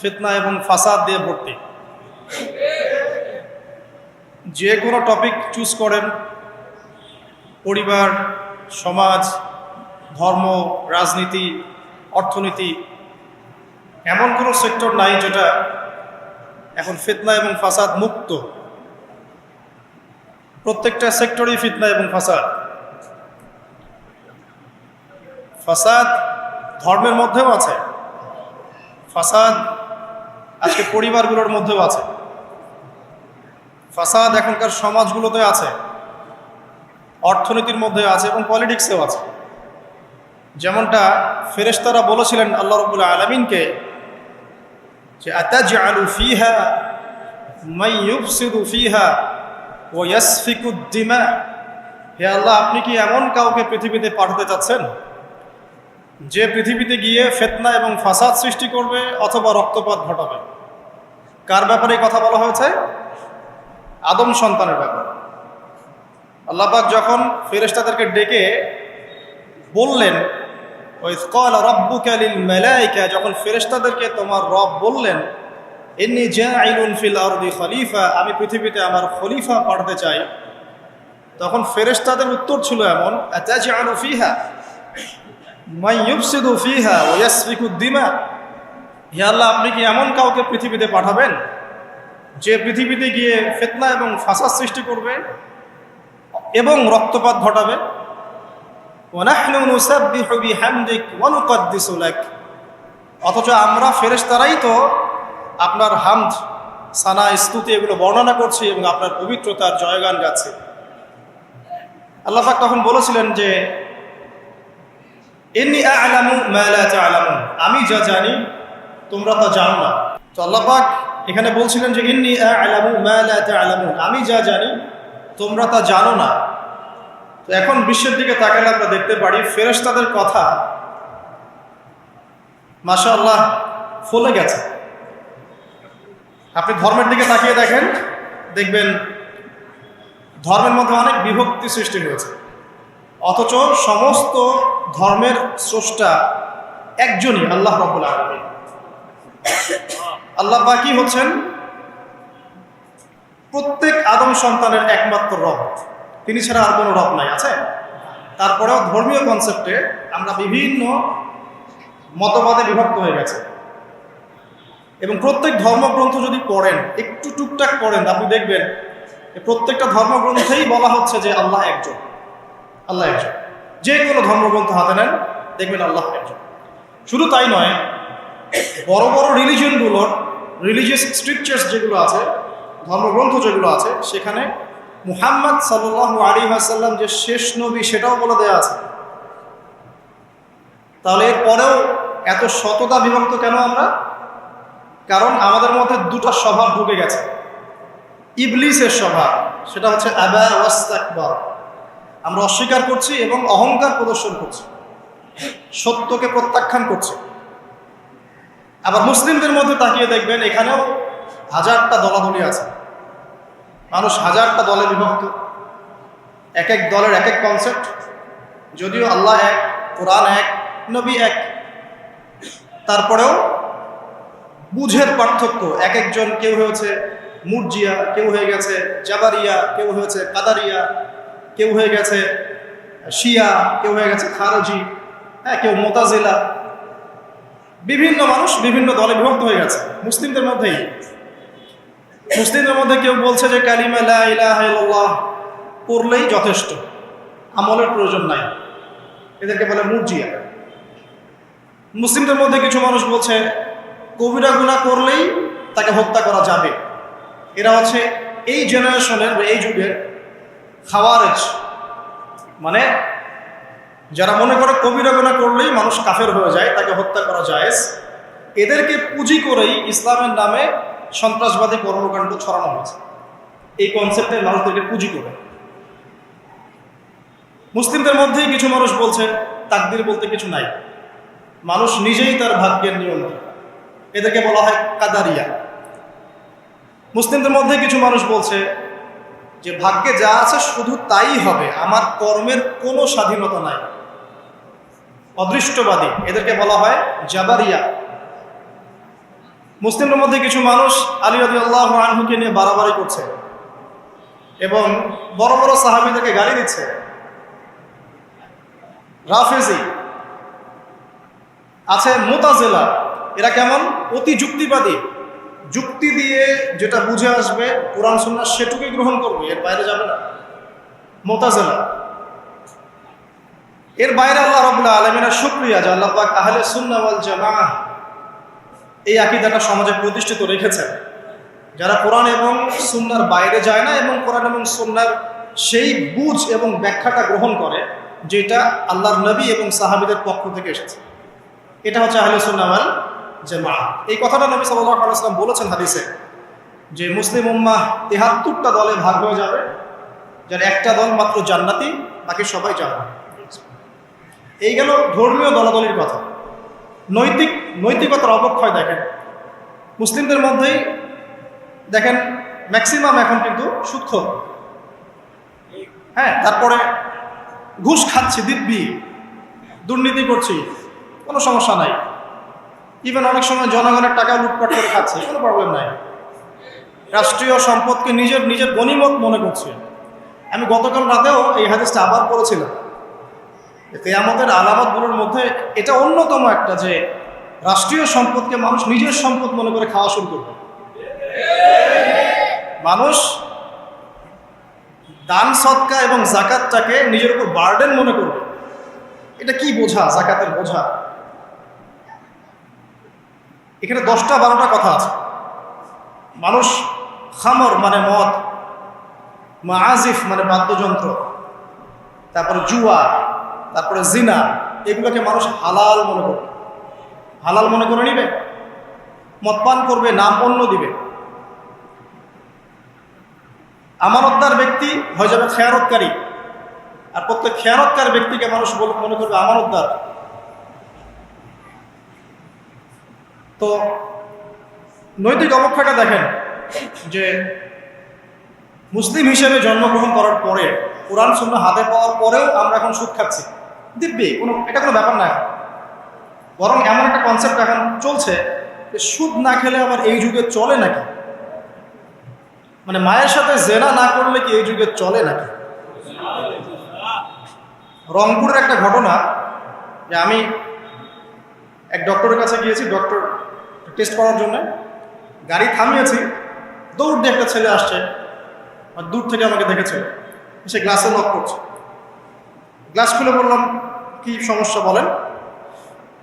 ফিতনা এবং ফাসাদ দিয়ে ভর্তি। যে কোনো টপিক চুজ করেন, পরিবার, সমাজ, ধর্ম, রাজনীতি, অর্থনীতি, এমন কোনো সেক্টর নাই যেটা এখন ফিতনা এবং ফাসাদ মুক্ত। প্রত্যেকটা সেক্টরই ফিতনা এবং ফাসাদ। ফাসাদ ধর্মের মধ্যেও আছে, ফাসাদ আজকে পরিবারগুলোর মধ্যেও আছে, ফাসাদ এখনকার সমাজগুলোতে আছে, অর্থনীতির মধ্যে আছে এবং পলিটিক্সেও আছে। যেমনটা ফেরেশতারা বলেছিলেন আল্লাহ রাব্বুল আলামিনকে যে আতাজআলু ফিহা মান ইউফসিদু ফিহা ওয়া ইয়াসফিকুদ দিমা, হে আল্লাহ, আপনি কি এমন কাউকে পৃথিবীতে পাঠাতে চাচ্ছেন যে পৃথিবীতে গিয়ে ফিতনা এবং ফাসাদ সৃষ্টি করবে অথবা রক্তপাত ঘটাবে? কার ব্যাপারে কথা বলা হয়েছে? আদম সন্তানের ব্যাপারে। আল্লাহ পাক যখন ফেরেশতাদেরকে ডেকে বললেন, ওয়াইয ক্বালা রাব্বুকা লিল মালায়েকা, যখন ফেরেশতাদেরকে তোমার রব বললেন ইন্নী জাঈলুন ফিল আরদি খলিফা, আমি পৃথিবীতে আমার খলিফা পাঠাতে চাই, তখন ফেরেশতাদের উত্তর ছিল এমন, আতাজআলু ফিহা মান ইউফসিদু ফিহা ওয়া ইয়াসফিকুদ দিমা, হে আল্লাহ, আপনি কি এমন কাউকে পৃথিবীতে পাঠাবেন যে পৃথিবীতে গিয়ে ফিতনা এবং ফাসাদ সৃষ্টি করবে এবং রক্তপাত ঘটাবে? ওয়া নাহনু নুসাব্বিহু বিহামদিক ওয়া নুকদ্দিসু লাক, অথচ আমরা ফেরেশতারাই তো আপনার হামদ, সানা, স্তুতি এগুলো বর্ণনা করছি এবং আপনার পবিত্রতার জয়গান গাচ্ছি। আল্লাহ পাক তখন বলেছিলেন যে ইন্নী আ'লামু মা লা তা'লামুন, আমি যা জানি তোমরা তা জানো না। তো আল্লাহ পাক এখানে বলছিলেন যে ইন্নী আ'লামু মা লা তা'লামুন, আমি যা জানি তোমরা তা জানো না। তো এখন বিশ্বের দিকে তাকালে আমরা দেখতে পারি ফেরেশতাদের কথা মাশাআল্লাহ ফলে গেছে। আপনি ধর্মের দিকে তাকিয়ে দেখেন, দেখবেন ধর্মের মধ্যে অনেক বিভক্তি সৃষ্টি হয়েছে, অথচ সমস্ত ধর্মের স্রষ্টা একজনই, আল্লাহ রাব্বুল আলামিন। আল্লাহ বাকি হচ্ছেন প্রত্যেক আদম সন্তানের একমাত্র রব, তিনি ছাড়া আর কোনো রব নাই। আছে? তারপরেও ধর্মীয় কনসেপ্টে আমরা বিভিন্ন মতবাদে বিভক্ত হয়ে গেছে এবং প্রত্যেক ধর্মগ্রন্থ যদি পড়েন, একটু টুকটাক পড়েন, আপনি দেখবেন প্রত্যেকটা ধর্মগ্রন্থেই বলা হচ্ছে যে আল্লাহ একজন, আল্লাহ একজন। যে কোনো ধর্মগ্রন্থ হাতে নেন, দেখবেন আল্লাহ একজন। শুধু তাই নয়, বড় বড় রিলিজিয়নগুলোর রিলিজিয়াস স্ক্রিপচার্স যেগুলো আছে, ধর্মগ্রন্থ যেগুলো আছে, সেখানে মুহাম্মদ সাল্লাল্লাহু আলাইহি ওয়াসাল্লাম যে শেষ নবী সেটাও বলে দেওয়া আছে। তাহলে এরপরেও এত শততা বিভক্ত কেন আমরা? কারণ আমাদের মধ্যে দুটো স্বভাব ঢুকে গেছে। ইবলিসের স্বভাব, সেটা হচ্ছে আবা ওয়াস্তাকবার, আমরা অস্বীকার করছি এবং অহংকার প্রদর্শন করছি, সত্যকে প্রত্যাখ্যান করছি। আবার মুসলিমদের মধ্যে তাকিয়ে দেখবেন এখানেও হাজারটা দলাদলি আছে, মানুষ হাজারটা দলে বিভক্ত, এক এক দলের এক এক কনসেপ্ট। যদিও আল্লাহ এক, কোরআন এক, নবী এক, তারপরেও বুঝের পার্থক্য। এক একজন, কেউ হয়েছে মুরজিয়া, কেউ হয়ে গেছে জাবারিয়া, কেউ হয়েছে কাদারিয়া, কেউ হয়ে গেছে শিয়া, কেউ হয়ে গেছে খারজি, কেউ মুতাজিলা। বিভিন্ন মানুষ বিভিন্ন দলে বিভক্ত হয়ে গেছে মুসলিমদের মধ্যেই। মুসলিমদের মধ্যে কেউ বলছে যে কালিমা লা ইলাহা ইল্লাল্লাহ পড়লেই যথেষ্ট, আমলের প্রয়োজন নাই, এদেরকে বলে মুরজিয়া। মুসলিমদের মধ্যে কিছু মানুষ বলছে কবিরা গুনাহ করলেই তাকে হত্যা করা যাবে, এরা হচ্ছে এই জেনারেশনের বা এই যুগের খাওয়ারেজ, মানে যারা মনে করে কবিরা গুনাহ করলেই মানুষ কাফের হয়ে যায়, তাকে হত্যা করা জায়েজ। এদেরকে পুঁজি করেই ইসলামের নামে সন্ত্রাসবাদী কর্মকাণ্ড ছড়ানো হয়েছে, এই কনসেপ্টে মানুষদেরকে পুঁজি করে। মুসলিমদের মধ্যেই কিছু মানুষ বলছে তাকদীর বলতে কিছু নাই, মানুষ নিজেই তার ভাগ্যের নিয়ন্ত্রণ, এদেরকে বলা হয় কাদারিয়া। মুসলিমদের মধ্যে কিছু মানুষ বলছে যে ভাগ্যে যা আছে শুধু তাই হবে, আমার কর্মের কোনো স্বাধীনতা নাই, অদৃষ্টবাদী, এদেরকে বলা হয় জাবারিয়া। মুসলিমদের মধ্যে কিছু মানুষ আলী রাদিয়াল্লাহু আনহুকে নিয়ে বাড়াবাড়ি করছে এবং বড় বড় সাহাবীদেরকে গালি দিচ্ছে। রাফেজি আছে, মুতাজিলা, এরা কেমন? অতি যুক্তিবাদী, যুক্তি দিয়ে যেটা বুঝে আসবে কোরআন সুন্নাহ সেটুকুই গ্রহণ করবে, এর বাইরে যাবে না। মুতাজিলা, এর বাইরে আল্লাহ রাব্বুল আলামিনের শুকরিয়া যে আল্লাহ পাক আহলে সুন্নাহ ওয়াল জামাআহ এই আকীদাটা সমাজে প্রতিষ্ঠিত রেখেছেন, যারা কোরআন এবং সুন্নাহর বাইরে যায় না এবং কোরআন এবং সুন্নাহর সেই বুঝ এবং ব্যাখ্যাটা গ্রহণ করে যেটা আল্লাহর নবী এবং সাহাবীদের পক্ষ থেকে এসেছে। এটা হচ্ছে আহলে সুন্নাহ ওয়াল জামাআহ। এই কথাটা নবী সাল্লাল্লাহু আলাইহি ওয়াসাল্লাম বলেছেন হাদিসে যে মুসলিম উম্মাহ ৭৩টা দলে ভাগ হয়ে যাবে, যার একটা দল মাত্র জান্নাতি, বাকি সবাই জাহান্নামী। এই গেল ধর্মীয় দলাদলির কথা। নৈতিকতার অবক্ষয় দেখেন মুসলিমদের মধ্যেই, দেখেন ম্যাক্সিমাম এখন কিন্তু সুদখোর, হ্যাঁ, তারপরে ঘুষ খাচ্ছি, দিব্যি দুর্নীতি করছি, কোনো সমস্যা নাই। ইভেন অনেক সময় জনগণের টাকা লুটপাট করে খাচ্ছে, কোনো প্রবলেম নাই। রাষ্ট্রীয় সম্পদকে নিজের গনিমত মনে করছে। আমি গতকাল রাতেও এই হাদিসটা আবার পড়েছিলাম। কিয়ামতের আলামতগুলোর মধ্যে এটা অন্যতম একটা, যে রাষ্ট্রীয় সম্পদকে মানুষ নিজের সম্পদ মনে করে খাওয়া শুরু করবে। মানুষ দান সদকা এবং যাকাতটাকে নিজের উপর বার্ডেন মনে করবে। এটা কি বোঝা? যাকাতের বোঝা। এখানে 10টা-12টা কথা আছে। মানুষ খামর মানে মদ, মাআজিফ মানে বাদ্যযন্ত্র, তারপরে জুয়া, তারপরে জিনা, এগুলোকে মানুষ হালাল মনে করবে, হালাল মনে করে নিবে, মদ পান করবে, নাম অন্য দিবে। আমানতদার ব্যক্তি হয়ে যাবে খেয়ানতকারী, আর প্রত্যেক খেয়ানতকার ব্যক্তিকে মানুষ মনে করবে আমানতদার। তো নৈতিক অবক্ষয়টা দেখেন যে মুসলিম হিসেবে জন্মগ্রহণ করার পরে, কোরআন সুন্নাহ হাতে পাওয়ার পরেও আমরা এখন সুদ খাচ্ছি দিব্যি, এটা কোনো ব্যাপার না। বরং এমন একটা কনসেপ্ট এখন চলছে যে সুদ না খেলে আবার এই যুগে চলে নাকি, মানে মায়ের সাথে জেনা না করলে কি এই যুগে চলে নাকি। রংপুরের একটা ঘটনা, যে আমি এক ডক্টরের কাছে গিয়েছি, ডক্টর টেস্ট করার জন্য গাড়ি থামিয়েছি, দৌড় দিয়ে একটা ছেলে আসছে, আর দূর থেকে আমাকে দেখেছে, সে গ্লাসে লক করছে। গ্লাস খুলে বললাম কি সমস্যা বলেন?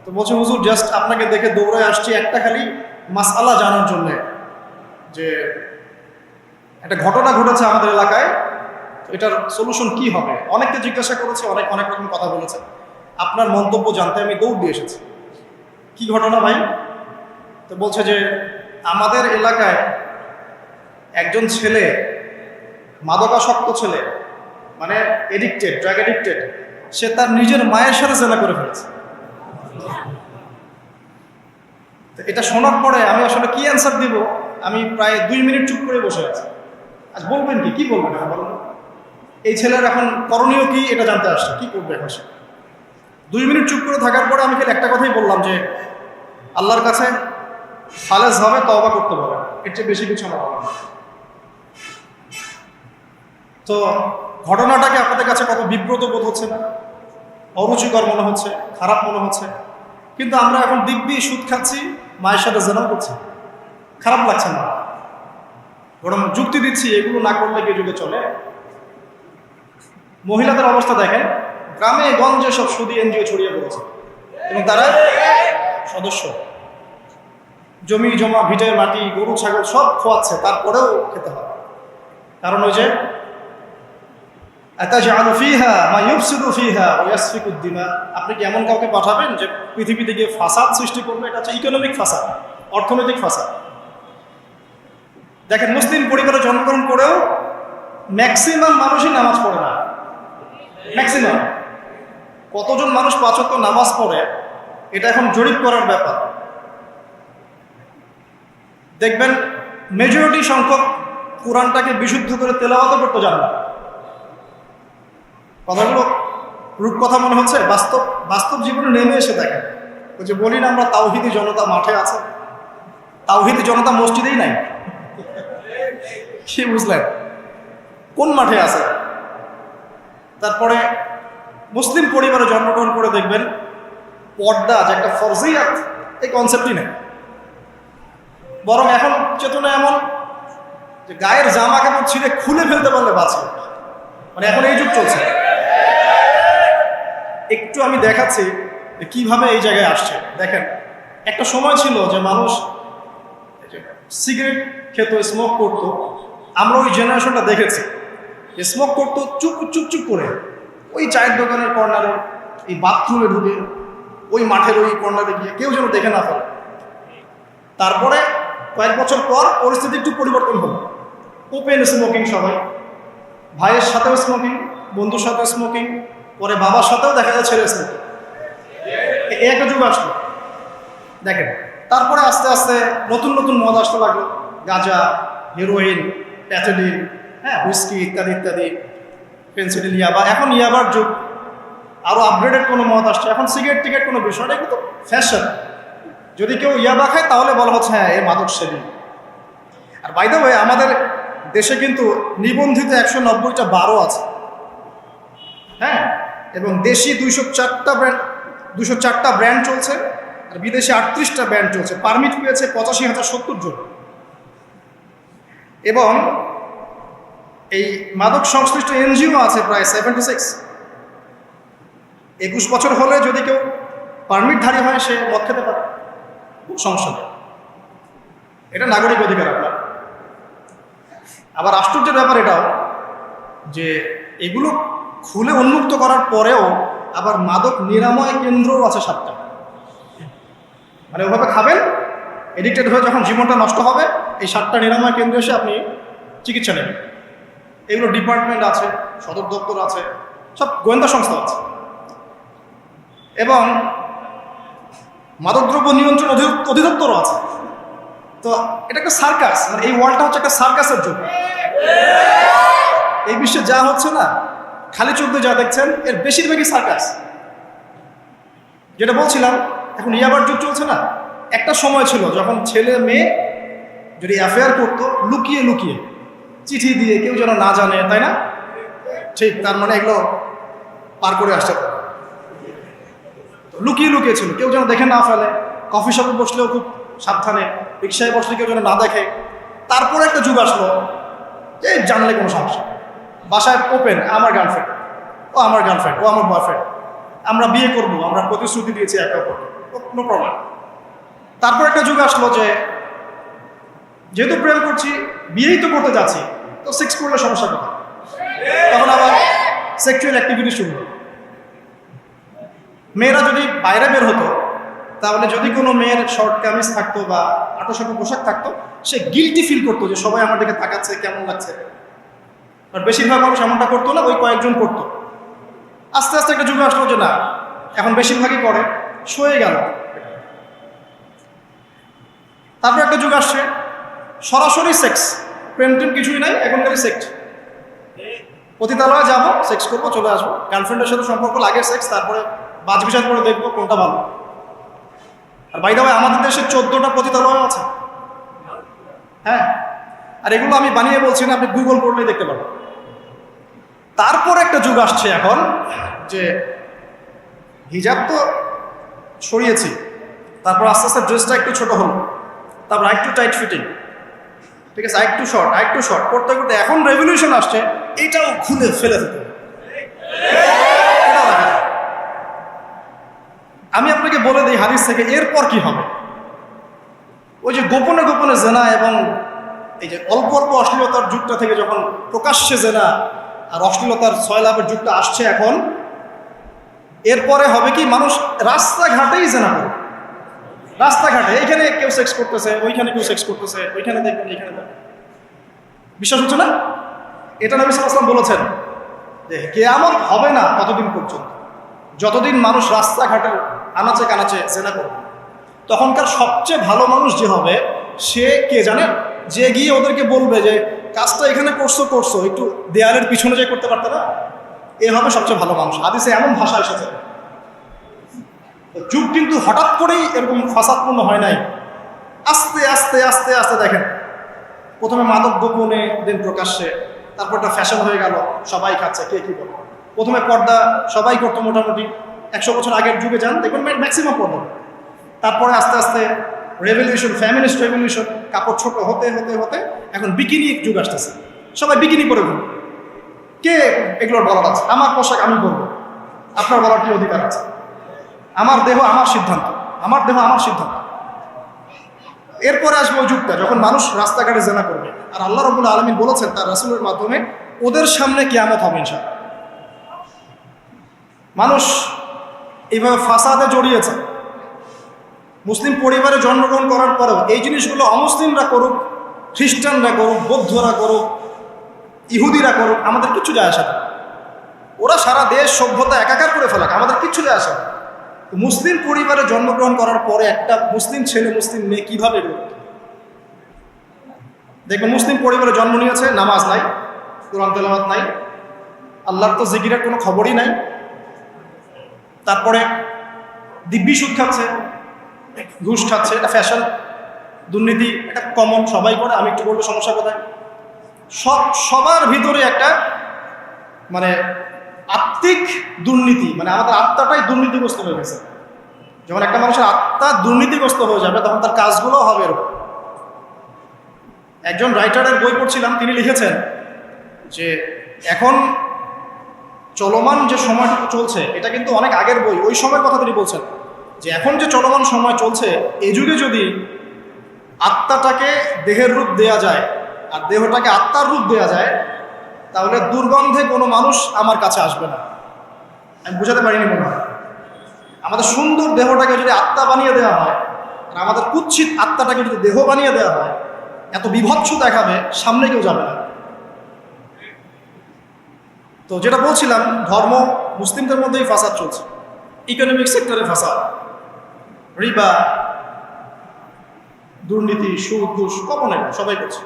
তো বলছে হুজুর জাস্ট আপনাকে দেখে দৌড়ে আসছি একটা খালি মাসআলা জানার জন্যে, যে একটা ঘটনা ঘটেছে আমাদের এলাকায়, এটার সলিউশন কি হবে। অনেককে জিজ্ঞাসা করেছে, অনেক রকম কথা বলেছে, আপনার মন্তব্য জানতে আমি দৌড় দিয়ে এসেছি। কি ঘটনা ভাই? তো বলছে যে আমাদের এলাকায় একজন ছেলে, মাদকাসক্ত ছেলে, মানে এডিক্টেড, ড্রাগ এডিক্টেড, সে তার নিজের মায়ের সাথে জেনা করে ফেলেছে। এটা শোনার পরে আমি আসলে কি অ্যান্সার দিব, আমি প্রায় 2 মিনিট চুপ করে বসে আছি। আজ বলবেন কি বলবেন এখন বলুন? এই ছেলের এখন করণীয় কি এটা জানতে আসছে, কি করবে এখন সে? 2 মিনিট চুপ করে থাকার পরে আমি খালি একটা কথাই বললাম যে আল্লাহর কাছে খালেস ভাবে তওবা করতে বলেন, এর চেয়ে বেশি কিছু আমার বলার না। তো ঘটনাটাকে আপনাদের কাছে কত বিব্রত বোধ হচ্ছে না? অরুচিকর মনে হচ্ছে, খারাপ মনে হচ্ছে, কিন্তু আমরা এখন দিব্যি সুদ খাচ্ছি, মায়ের সাথে জেনা করছি, খারাপ লাগছে না, বরং যুক্তি দিচ্ছি এগুলো না করলে কি যুগে চলে। মহিলাদের অবস্থা দেখেন, গ্রামে গঞ্জে সব সুদি এনজিও ছড়িয়ে পড়েছে এবং তারা সদস্য, জমি জমা, ভিটে মাটি, গরু ছাগল সব খোয়াচ্ছে, তারপরেও খেতে হয়। কারণ ওই যে আতাজআলু ফীহা মা ইউফসিদু ফীহা ওয়া ইয়াসফিকু দিমা, আপনি কি এমন কাউকে পাঠাবেন যে পৃথিবীতে গিয়ে ফাসাদ সৃষ্টি করবে? এটা হচ্ছে ইকোনমিক ফাসাদ, অর্থনৈতিক ফাসাদ। দেখেন মুসলিম পরিবারে জন্মগ্রহণ করেও ম্যাক্সিমাম মানুষই নামাজ পড়ে না। ম্যাক্সিমাম কতজন মানুষ 5 ওয়াক্ত নামাজ পড়ে, এটা এখন জরিপ করার ব্যাপার। দেখবেন মেজরিটি সংখ্যক কোরআনটাকে বিশুদ্ধ করে তেলাওয়াত করতে জানে না। কথাগুলো রূপকথা মনে হচ্ছে, বাস্তব জীবনে নেমে এসে দেখেন। ওই যে বলি না আমরা তাওহীদি জনতা মাঠে আছে, তাওহীদ জনতা মসজিদেই নাই। কি বুঝলেন? কোন মাঠে আছে? তারপরে মুসলিম পরিবারে জন্মগ্রহণ করে দেখবেন পর্দা যে একটা ফরজিয়াত, এই কনসেপ্টই নেই। বরং এখন চেতনা এমন যে গায়ের জামা কাপড় ছিঁড়ে খুলে ফেলতে পারলে বাঁচে, মানে এখন এই যুগ চলছে। একটু আমি দেখাচ্ছি যে কিভাবে এই জায়গায় আসছে। দেখেন, একটা সময় ছিল যে মানুষ সিগারেট খেত, স্মোক করতো। আমরা ওই জেনারেশনটা দেখেছি, স্মোক করতো চুপ চুপ চুপ করে, ওই চায়ের দোকানের কর্নারে, এই বাথরুমে ঢুকে, ওই মাঠের ওই কর্নারে গিয়ে, কেউ যেন দেখে না ফেলে। তারপরে কয়েক বছর পর পরিস্থিতি একটু পরিবর্তন হলো, ওপেন স্মোকিং, সবাই ভাইয়ের সাথেও স্মোকিং, বন্ধুর সাথেও স্মোকিং, পরে বাবার সাথেও দেখা যায় ছেলে স্মোকিং। এই একটা যুগ আসলো। দেখেন, তারপরে আস্তে আস্তে নতুন নতুন মদ আসতে লাগলো, গাঁজা, হেরোইন, প্যাথেডিন, হ্যাঁ, হুইস্কি ইত্যাদি ইত্যাদি, পেন্সিডিল, ইয়াবা। এখন ইয়াবার যুগ, আরো আপগ্রেডেড কোনো মদ আসছে। এখন সিগারেট টিকেট কোনো বিষয় না, কিন্তু ফ্যাশন। যদি কেউ ইয়াবা খায় তাহলে বলা হচ্ছে হ্যাঁ এ মাদক সেবী। আর বাই দ্য ওয়ে, আমাদের দেশে কিন্তু নিবন্ধিত 190টা বারও আছে, হ্যাঁ, এবং দেশি 204টা ব্র্যান্ড চলছে, আর বিদেশে 38টা ব্র্যান্ড চলছে। পারমিট পেয়েছে 85,070 জন। এবং এই মাদক সংশ্লিষ্ট এনজিও আছে প্রায় 76। 21 বছর হলে যদি কেউ পারমিটধারী হয়, সে মদ খেতে পারে, সমস্যা নেই, এটা নাগরিক অধিকার আপনার। আবার আশ্চর্যের ব্যাপার এটাও যে এগুলো খুলে উন্মুক্ত করার পরেও আবার মাদক নিরাময় কেন্দ্রও আছে 7টা। মানে ওভাবে খাবেন, এডিক্টেড হয়ে যখন জীবনটা নষ্ট হবে, এই 7টা নিরাময় কেন্দ্রে এসে আপনি চিকিৎসা নেবেন। এগুলো ডিপার্টমেন্ট আছে, সদর দপ্তর আছে, সব গোয়েন্দা সংস্থা আছে। এবং মাদকদ্রব্য নিয়ন্ত্রণ অধিদপ্তরও আছে। তো এটা একটা সার্কাস, মানে এই ওয়ার্ল্ডটা হচ্ছে একটা সার্কাসের যুগ। এই বিশ্বে যা হচ্ছে না, খালি চোখ দিয়ে যা দেখছেন, এর বেশিরভাগই সার্কাস। যেটা বলছিলাম, এখন ইয়াবার যুগ চলছে না। একটা সময় ছিল যখন ছেলে মেয়ে যদি অ্যাফেয়ার করতো লুকিয়ে লুকিয়ে, চিঠি দিয়ে, কেউ যেন না জানে, তাই না? ঠিক, তার মানে এগুলো পার করে আসতে পারে। লুকিয়ে লুকিয়ে ছিল, কেউ যেন দেখে না ফেলে। কফি শপে বসলেও খুব সাবধানে, রিক্সায় বসলে কেউ যেন না দেখে। তারপরে একটা যুগ আসলো যে জানলে কোনো সমস্যা, বাসায় ওপেন, আমার গার্লফ্রেন্ড, ও আমার গার্লফ্রেন্ড, ও আমার বয়ফ্রেন্ড, আমরা বিয়ে করব, আমরা প্রতিশ্রুতি দিয়েছি একে অপরকে, নো প্রবলেম। তারপর একটা যুগ আসলো যে যেহেতু প্রেম করছি, বিয়েই তো করতে যাচ্ছি, তো সেক্স করলে সমস্যা কোথায়? তখন আবার সেক্সুয়াল অ্যাক্টিভিটি শুরু হলো। মেয়েরা যদি বাইরে বের হতো, তাহলে যদি কোনো মেয়ের শর্ট কামিজ থাকতো বা আটোসাটো পোশাক থাকতো, সে গিল্টি ফিল করতো যে সবাই আমার দিকে তাকাচ্ছে, কেমন লাগছে। আর বেশিরভাগ মানুষ এমনটা করতো না, ওই কয়েকজন করতো। আস্তে আস্তে একটা যুগ আসলো যে না, এখন বেশিরভাগই করে, সয়ে গেল। তারপর একটা যুগ আসছে সরাসরি সেক্স, প্রেম টেম কিছুই নাই, এখন খালি সেক্স। পতিতালয়ে যাবো, সেক্স করবো, চলে আসবো। গার্লফ্রেন্ডের সাথে সম্পর্ক লাগে সেক্স, তারপরে বাজ বিচার করে দেখবো কোনটা ভালো। আর বাই দ্য ওয়ে, আমাদের দেশে 14টা পতিতালয় আছে, হ্যাঁ। আর এগুলো আমি বানিয়ে বলছি না, আপনি গুগল করলেই দেখতে পাবেন। তারপর একটা যুগ আসছে এখন যে হিজাব তো সরিয়েছি, তারপর আস্তে আস্তে ড্রেসটা একটু ছোট হলো, তারপর একটু টাইট ফিটিং, ঠিক আছে, আরেকটু শর্ট করতে করতে এখন রেভলিউশন আসছে, এটাও খুলে ফেলে দিতে। আমি আপনাকে বলে দিই হাদিস থেকে, এরপর কি হবে। ওই যে গোপনে গোপনে জেনা এবং এই যে অল্প অল্প অশ্লীলতার যুগটা থেকে যখন প্রকাশ্যে জেনা আর অশ্লীলতার ছয়লাভের যুগটা আসছে এখন, এরপরে হবে কি, মানুষ রাস্তাঘাটেই জেনা করবে। রাস্তাঘাটে এইখানে কেউ সেক্স করতেছে, ওইখানে কেউ সেক্স করতেছে, ওইখানে দেখবেন, এইখানে দেখবেন। বিশ্বাস হচ্ছে না? এটা নবী সাল্লাল্লাহু আলাইহি ওয়াসাল্লাম বলেছেন যে কিয়ামত হবে না ততদিন পর্যন্ত, যতদিন মানুষ রাস্তাঘাটে আনাচে কানাচে জেনা করবে। তখনকার সবচেয়ে ভালো মানুষ যে হবে, সে কে জানেন, যে গিয়ে ওদেরকে বলবে যে কাজটা এখানে করছো, একটু দেয়ালের পিছনে যে করতে পারতে না, এ হবে সবচেয়ে ভালো মানুষ। হাদিসে এমন ভাষা এসেছে। যুগ কিন্তু হঠাৎ করেই এরকম ফাসাদপূর্ণ হয় নাই। আস্তে আস্তে আস্তে আস্তে দেখেন, প্রথমে মাদক গোপনে, দিন প্রকাশ্যে, তারপর একটা ফ্যাশন হয়ে গেল, সবাই খাচ্ছে, কে কি বলে। প্রথমে পর্দা সবাই করতো মোটামুটি, 100 বছর আগের যুগে যান দেখবেন ম্যাক্সিমাম পর্দা। তারপরে আস্তে আস্তে রেভলিউশন, ফ্যামিনিস্ট রেভলিউশন, কাপড় ছোট হতে হতে হতে এখন বিকিনি যুগ আসতেছে, সবাই বিকিনি পরে ঘুরে। কে এগুলোর বলার আছে? আমার পোশাক আমি পরবো, আপনার বলার কি অধিকার আছে? আমার দেহ আমার সিদ্ধান্ত, আমার দেহ আমার সিদ্ধান্ত। এরপরে আসবে ওই যুগটা যখন মানুষ রাস্তাঘাটে জেনা করবে, আর আল্লাহ রাব্বুল আলামিন বলেছেন তার রাসূলের মাধ্যমে ওদের সামনে কিয়ামত হবে ইনশাআল্লাহ। মানুষ এইভাবে ফাসাদে জড়িয়েছে, মুসলিম পরিবারে জন্মগ্রহণ করার পরেও এই জিনিসগুলো অমুসলিমরা করুক, খ্রিস্টানরা করুক, বৌদ্ধরা করুক, ইহুদিরা করুক, আমাদের কিচ্ছু যায় আসে না। ওরা সারা দেশ সভ্যতা একাকার করে ফেলাক, আমাদের কিচ্ছু যায় আসে না। মুসলিম পরিবারে জন্মগ্রহণ করার পরে একটা মুসলিম ছেলে মুসলিম মেয়ে কিভাবে গড়ে? দেখবেন মুসলিম পরিবারে জন্ম নিয়েছে, নামাজ নাই, কোরআন তেলাওয়াত নাই, আল্লাহর তো জিকিরের কোনো খবরই নাই। তারপরে দিব্যি সুদ খাচ্ছে, ঘুষ খাচ্ছে, এটা ফ্যাশন, দুর্নীতি এটা কমন, সবাই করে, আমি একটু বলবো সমস্যা কোথায়। সবার ভিতরে একটা মানে আত্মিক দুর্নীতি, মানে আমাদের আত্মাটাই দুর্নীতিগ্রস্ত হয়ে গেছে। যখন একটা মানুষের আত্মা দুর্নীতিগ্রস্ত হয়ে যাবে তখন তার কাজগুলো হবে এরকম। একজন রাইটারের বই পড়ছিলাম, তিনি লিখেছেন যে এখন চলমান যে সময়টা চলছে এটা কিন্তু অনেক আগের বই, ওই সময়ের কথা তিনি বলছেন যে এখন যে চলমান সময় চলছে এই যুগে যদি আত্মাটাকে দেহের রূপ দেয়া যায় আর দেহটাকে আত্মার রূপ দেয়া যায় তাহলে দুর্গন্ধে কোনো মানুষ আমার কাছে আসবে না। আমি বুঝাতে পারিনি মনে হয়। আমাদের সুন্দর দেহটাকে যদি আত্মা বানিয়ে দেওয়া হয় আর আমাদের কুৎসিত আত্মাটাকে যদি দেহ বানিয়ে দেওয়া হয়, এত বিভৎস দেখাবে, সামনে কেউ যাবে না। তো যেটা বলছিলাম, ধর্ম মুসলিমদের মধ্যেই ফাসাদ চলছে, ইকোনমিক সেক্টরে ফাসাদ, রিবা, দুর্নীতি, সুদ, ঘুষ, কমনে সবাই করছে।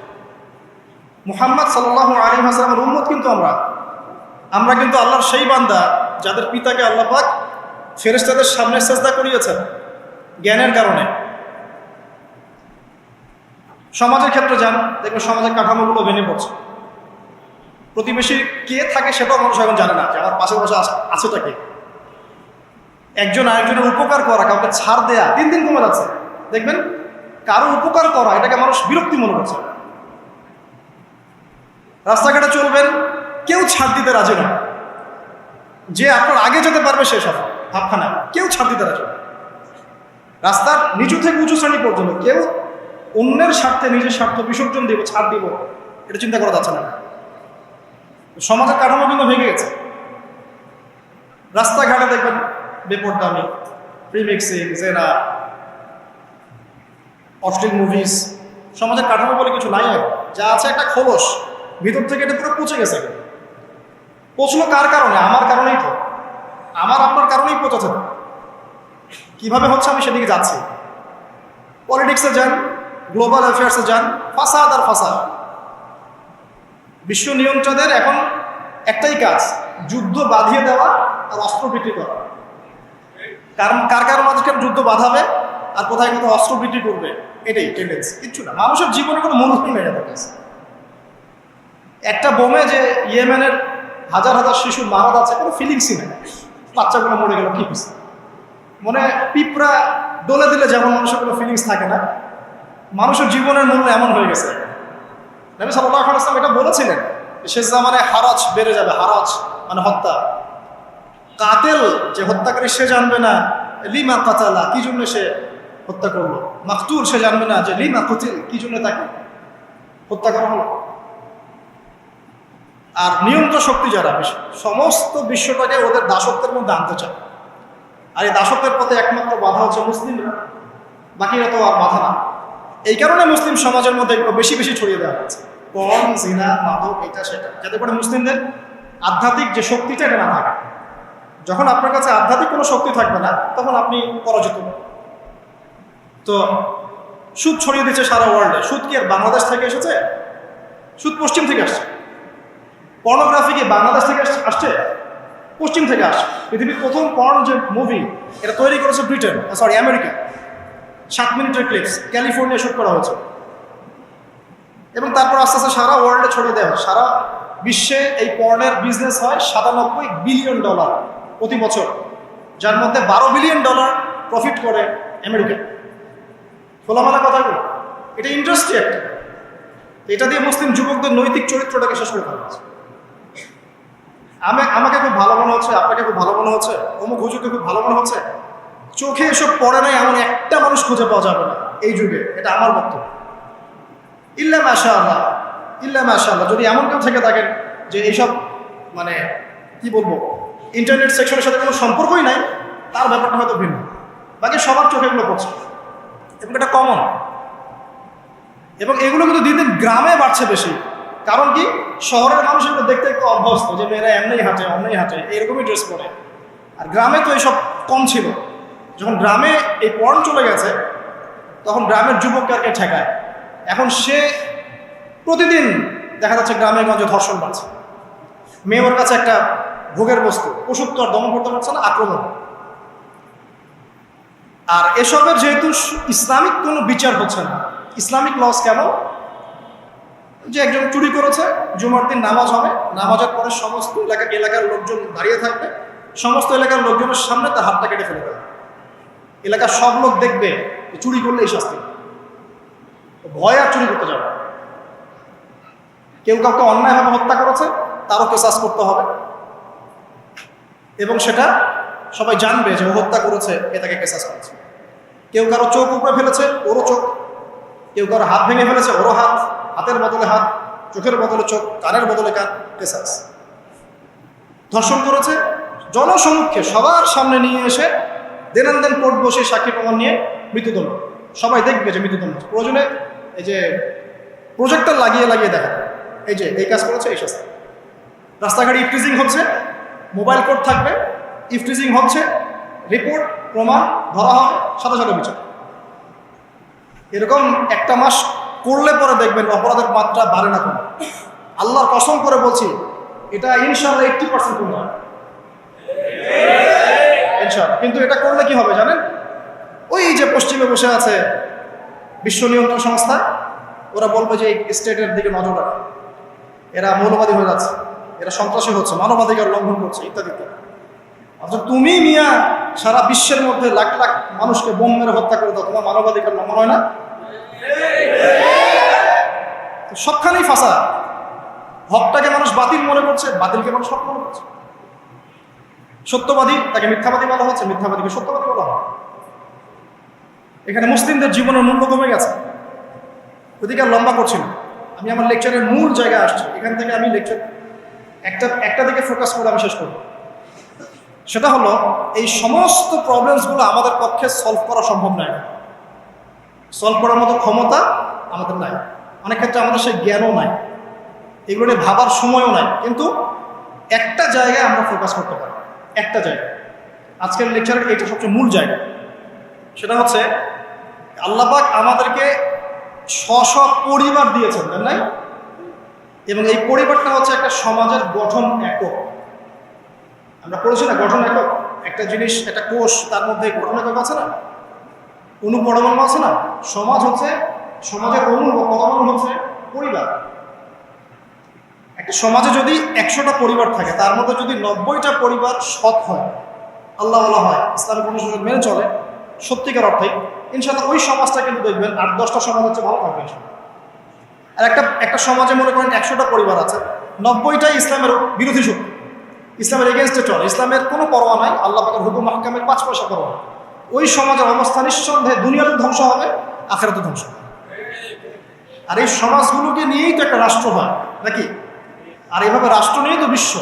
মুহাম্মদ সাল্লাল্লাহু আলাইহি ওয়াসাল্লামের উম্মত কিন্তু আমরা কিন্তু আল্লাহর সেই বান্দা যাদের পিতাকে আল্লাহ পাক ফেরেশতাদের সামনে সেজদা করিয়েছেন জ্ঞানের কারণে। সমাজের ক্ষেত্রে যান, দেখবেন সমাজের কাঠামোগুলো ভেঙে পড়ছে। প্রতিবেশী কে থাকে সেটাও মানুষ এখন জানে না যে আমার পাশে বসে আছেটা কে। একজন আরেকজনের উপকার করা, কাউকে ছাড় দেয়া দিন দিন কমে যাচ্ছে। দেখবেন কারো উপকার করা এটাকে মানুষ বিরক্তি মনে করছে। রাস্তাঘাটে চলবেন, কেউ ছাড় দিতে রাজি নয়, যে আপনার আগে যেতে পারবে সে সফল, ভাবখানা কেউ ছাড় দিতে রাজি নয়। রাস্তার নিচু থেকে উঁচু শ্রেণী পর্যন্ত কেউ অন্যের স্বার্থে নিজের স্বার্থ বিসর্জন দিব, ছাড় দিব, এটা চিন্তা করা যাচ্ছে না। সমাজের কাঠামো কিন্তু ভেঙে গেছে। রাস্তাঘাটে দেখবেন বেপরদামি, প্রিমিক্সিং, জেনা, অশ্লীল মুভিজ, সমাজের কাঠামো বলে কিছু নাই। যা আছে একটা খোলস, ভিতর থেকে এটা পুরো পচে গেছে। পচলো কার কারণে? আমার কারণেই তো, আমার আপনার কারণেই পচেছে। কিভাবে হচ্ছে আমি সেদিকে যাচ্ছি। পলিটিক্সে যান, গ্লোবাল অ্যাফেয়ার্সে যান, ফাসাদ আর ফাসাদ। বিশ্ব নিয়ন্ত্রকদের এখন একটাই কাজ, যুদ্ধ বাঁধিয়ে দেওয়া আর অস্ত্র বিক্রি করা। কার কার মাঝে যুদ্ধ বাঁধাবে আর কোথায় কোথাও অস্ত্র বিক্রি করবে, এটাই টেন্ডেন্সি, কিচ্ছু না। মানুষের জীবনে কোনো মূল্যই নেই তার কাছে। একটা বোমে যে ইয়েমেনের হাজার হাজার শিশু মারা যাচ্ছে, কোনো ফিলিংসই নেই। বাচ্চাগুলো মরে গেল, কি হয়েছে? মনে পিঁপড়া দোলে দিলে যেমন মানুষের কোনো ফিলিংস থাকে না, মানুষের জীবনের মূল্য এমন হয়ে গেছে। নবী সাল্লাল্লাহু আলাইহি ওয়াসাল্লাম এটা বলেছিলেন, শেষ জামানে হারাজ বেড়ে যাবে। হারাজ মানে হত্যা। কাতেল যে হত্যাকারী সে জানবে না লিমা কাতালা, কি জন্য সে হত্যা করলো। মাকতুল সে জানবে না যে লিমা কুতিল, কি জন্য তাকে হত্যা করা হলো। আর নিয়ন্ত্রণ শক্তি যারা সমস্ত বিশ্বটাকে ওদের দাসত্বের মধ্যে আনতে চায়। আর এই দাসত্বের পথে একমাত্র বাধা হচ্ছে মুসলিমরা, বাকিরা তো আর বাধা না। এই কারণে মুসলিম সমাজের মধ্যে এগুলো বেশি বেশি ছড়িয়ে দেওয়া হচ্ছে, পণ, জিনা, মাদক, এটা সেটা, যাতে করে মুসলিমদের আধ্যাত্মিক যে শক্তিটা এটা না থাকে। যখন আপনার কাছে আধ্যাত্মিক কোনো শক্তি থাকবে না তখন আপনি পরাজিত। তো সুদ ছড়িয়ে দিচ্ছে সারা ওয়ার্ল্ডে। সুদ কি আর বাংলাদেশ থেকে এসেছে? সুদ পশ্চিম থেকে আসছে। পর্নোগ্রাফি কি বাংলাদেশ থেকে আসছে? পশ্চিম থেকে আসছে। পৃথিবীর প্রথম পর্ন যে মুভি, এটা তৈরি করেছে ব্রিটেন, আমেরিকা। 7 মিনিটের ক্লিপস ক্যালিফোর্নিয়া শুট করা হয়েছে, এবং তারপর আস্তে আস্তে সারা ওয়ার্ল্ডে ছড়িয়ে দেওয়া হয়। সারা বিশ্বে এই পর্নের বিজনেস হয় $97 বিলিয়ন প্রতি বছর, যার মধ্যে $12 বিলিয়ন প্রফিট করে আমেরিকা। খোলামেলা কথাগুলো, এটা ইন্ডাস্ট্রি একটা। এটা দিয়ে মুসলিম যুবকদের নৈতিক চরিত্রটাকে শেষ করে ফেলা হচ্ছে। আমাকে খুব ভালো মনে হচ্ছে, আপনাকে খুব ভালো মনে হচ্ছে, অমুক হুজুরকে খুব ভালো মনে হচ্ছে, চোখে এসব পড়ে নাই এমন একটা মানুষ খুঁজে পাওয়া যাবে না এই যুগে। এটা আমার বক্তব্য। ইল্লা মাশাআল্লাহ, ইল্লা মাশাআল্লাহ, যদি এমন কেউ থেকে থাকেন যে এইসব মানে কি বলবো ইন্টারনেট সেকশনের সাথে কোনো সম্পর্কই নাই, তার ব্যাপারটা হয়তো ভিন্ন। বাকি সবার চোখে এগুলো পড়ছে এবং এটা কমন। এবং এগুলো কিন্তু দিন দিন গ্রামে বাড়ছে বেশি। কারণ কি, শহরের মানুষ এগুলো দেখতে একটু অভ্যস্ত যে মেয়েরা এমনি হাঁটে অমনি হাঁটে, এরকমই ড্রেস পরে। আর গ্রামে তো এইসব কম ছিল। যখন গ্রামে এই পর্ন চলে গেছে তখন গ্রামের যুবককে আর কে ঠেকায়। এখন সে প্রতিদিন দেখা যাচ্ছে গ্রামে গঞ্জে ধর্ষণ বাড়ছে, মেয়ে ওর কাছে একটা ভোগের বস্তু, ওষুধ তো আর দমন করতে পারছে না, আক্রমণ। আর এসবের যেহেতু ইসলামিক কোনো বিচার হচ্ছে না, ইসলামিক লস কেমন, যে একজন চুরি করেছে, জুমার দিন নামাজ হবে, নামাজের পরে সমস্ত এলাকার লোকজন দাঁড়িয়ে থাকবে, সমস্ত এলাকার লোকজনের সামনে তার হাতটা কেটে ফেলে দেবে। এলাকার সব লোক দেখবে চুরি করলে এই শাস্তি, ভয় আর চুরি করতে যাবে। কেউ কাউকে অন্যায়ভাবে হত্যা করেছে, তারও কেসাস করতে হবে, এবং সেটা সবাই জানবে যে ও হত্যা করেছে, এ তাকে কেসাস করেছে। কেউ কারো চোখ উপরে ফেলেছে, ওরও চোখ। কেউ কারো হাত ভেঙে ফেলেছে, ওরও হাত। হাতের বদলে হাত, চোখের বদলে চোখ, কানের বদলে কান, কেসাস। ধর্ষণ করেছে, জনসমক্ষে সবার সামনে নিয়ে এসে দেন কোর্ট বসে সাক্ষী প্রমাণ নিয়ে মৃত্যুদণ্ড। সবাই দেখবে যে মৃত্যুদণ্ড। প্রয়োজনে এই যে প্রজেক্টর লাগিয়ে দেখা, এই যে এই কাজ করেছে, এই শাস্তি। রাস্তাঘাটে ইফটিজিং হচ্ছে, মোবাইল কোর্ট থাকবে, ইফটিজিং হচ্ছে, রিপোর্ট প্রমাণ ধরা হবে, সাথে সাথে বিচার। এরকম একটা মাস করলে পরে দেখবেন অপরাধের মাত্রা বাড়ে না কমে। আল্লাহর কসম করে বলছি, এটা ইনশাআল্লাহ 80% কমে যাবে ইনশাআল্লাহ। কিন্তু এটা করলে কি হবে জানেন, ওই যে পশ্চিমে বসে আছে বিশ্ব নিয়ন্ত্রণ সংস্থা, ওরা বলবে যে এই স্টেটের দিকে নজর রাখে, এরা মৌলবাদী হয়ে যাচ্ছে, এরা সন্ত্রাসী হচ্ছে, মানবাধিকার লঙ্ঘন করছে, ইত্যাদি ইত্যাদি। অর্থাৎ তুমি মিয়া সারা বিশ্বের মধ্যে লাখ লাখ মানুষকে বোম মেরে হত্যা করে দাও, তোমার মানবাধিকার লঙ্ঘন হয় না? সবখানেই ফাঁসা। হকটাকে মানুষ বাতিল মনে করছে, বাতিলকে মানুষ হক মনে করছে। সত্যবাদী তাকে মিথ্যাবাদী বলা হচ্ছে, মিথ্যাবাদীকে সত্যবাদী বলা হয়। এখানে মুসলিমদের জীবনের মূল্য কমে গেছে। ওদিকে আর লম্বা করছি না, আমি আমার লেকচারের মূল জায়গায় আসছি। এখান থেকে আমি লেকচার একটা দিকে ফোকাস করে আমি শেষ করব। সেটা হলো, এই সমস্ত প্রবলেমসগুলো আমাদের পক্ষে সলভ করা সম্ভব নয়। সলভ করার মতো ক্ষমতা আমাদের নাই। অনেক ক্ষেত্রে আমাদের সেই জ্ঞানও নাই, এগুলো নিয়ে ভাবার সময়ও নাই। কিন্তু একটা জায়গায় আমরা ফোকাস করতে পারি, একটা জায়গায়। আজকের লেকচারের এটা সবচেয়ে মূল জায়গা। সেটা হচ্ছে আল্লাহ পাক আমাদেরকে স্ব পরিবার দিয়েছেন, তাই নাই? এবং এই পরিবারটা হচ্ছে একটা সমাজের গঠন একক। আমরা পড়েছি না গঠন একক, একটা জিনিস, একটা কোষ, তার মধ্যে গঠন একক আছে না, অনুপরমাণু আছে না। সমাজ হচ্ছে, সমাজের পরমাণু হচ্ছে পরিবার। একটা সমাজে যদি 100টা পরিবার থাকে, তার মধ্যে যদি 90টা পরিবার সৎ হয়, আল্লাহ ওয়ালা হয়, ইসলামিক অনুশাসন মেনে চলে সত্যিকার অর্থেই, ইনশাআল্লাহ ওই সমাজটা কিন্তু দেখবেন 8-10টা সমাজ হচ্ছে ভালো থাকবে ইনশাআল্লাহ। আর একটা সমাজে মনে করেন 100টা পরিবার আছে, 90টাই ইসলামের বিরোধী শক্তি, ইসলামের এগেনস্টে চলে, ইসলামের কোনো পরোয়া নাই, আল্লাহ পাকের হুকুম মাহকামের 5 পয়সা পরোয়া। ওই সমাজের অবস্থা নিঃসন্দেহে দুনিয়াতে ধ্বংস হবে, আখিরাতে ধ্বংস হবে। আর এই সমাজগুলোকে নিয়েই তো একটা রাষ্ট্র হয় নাকি? আর এইভাবে রাষ্ট্র নিয়েই তো বিশ্ব।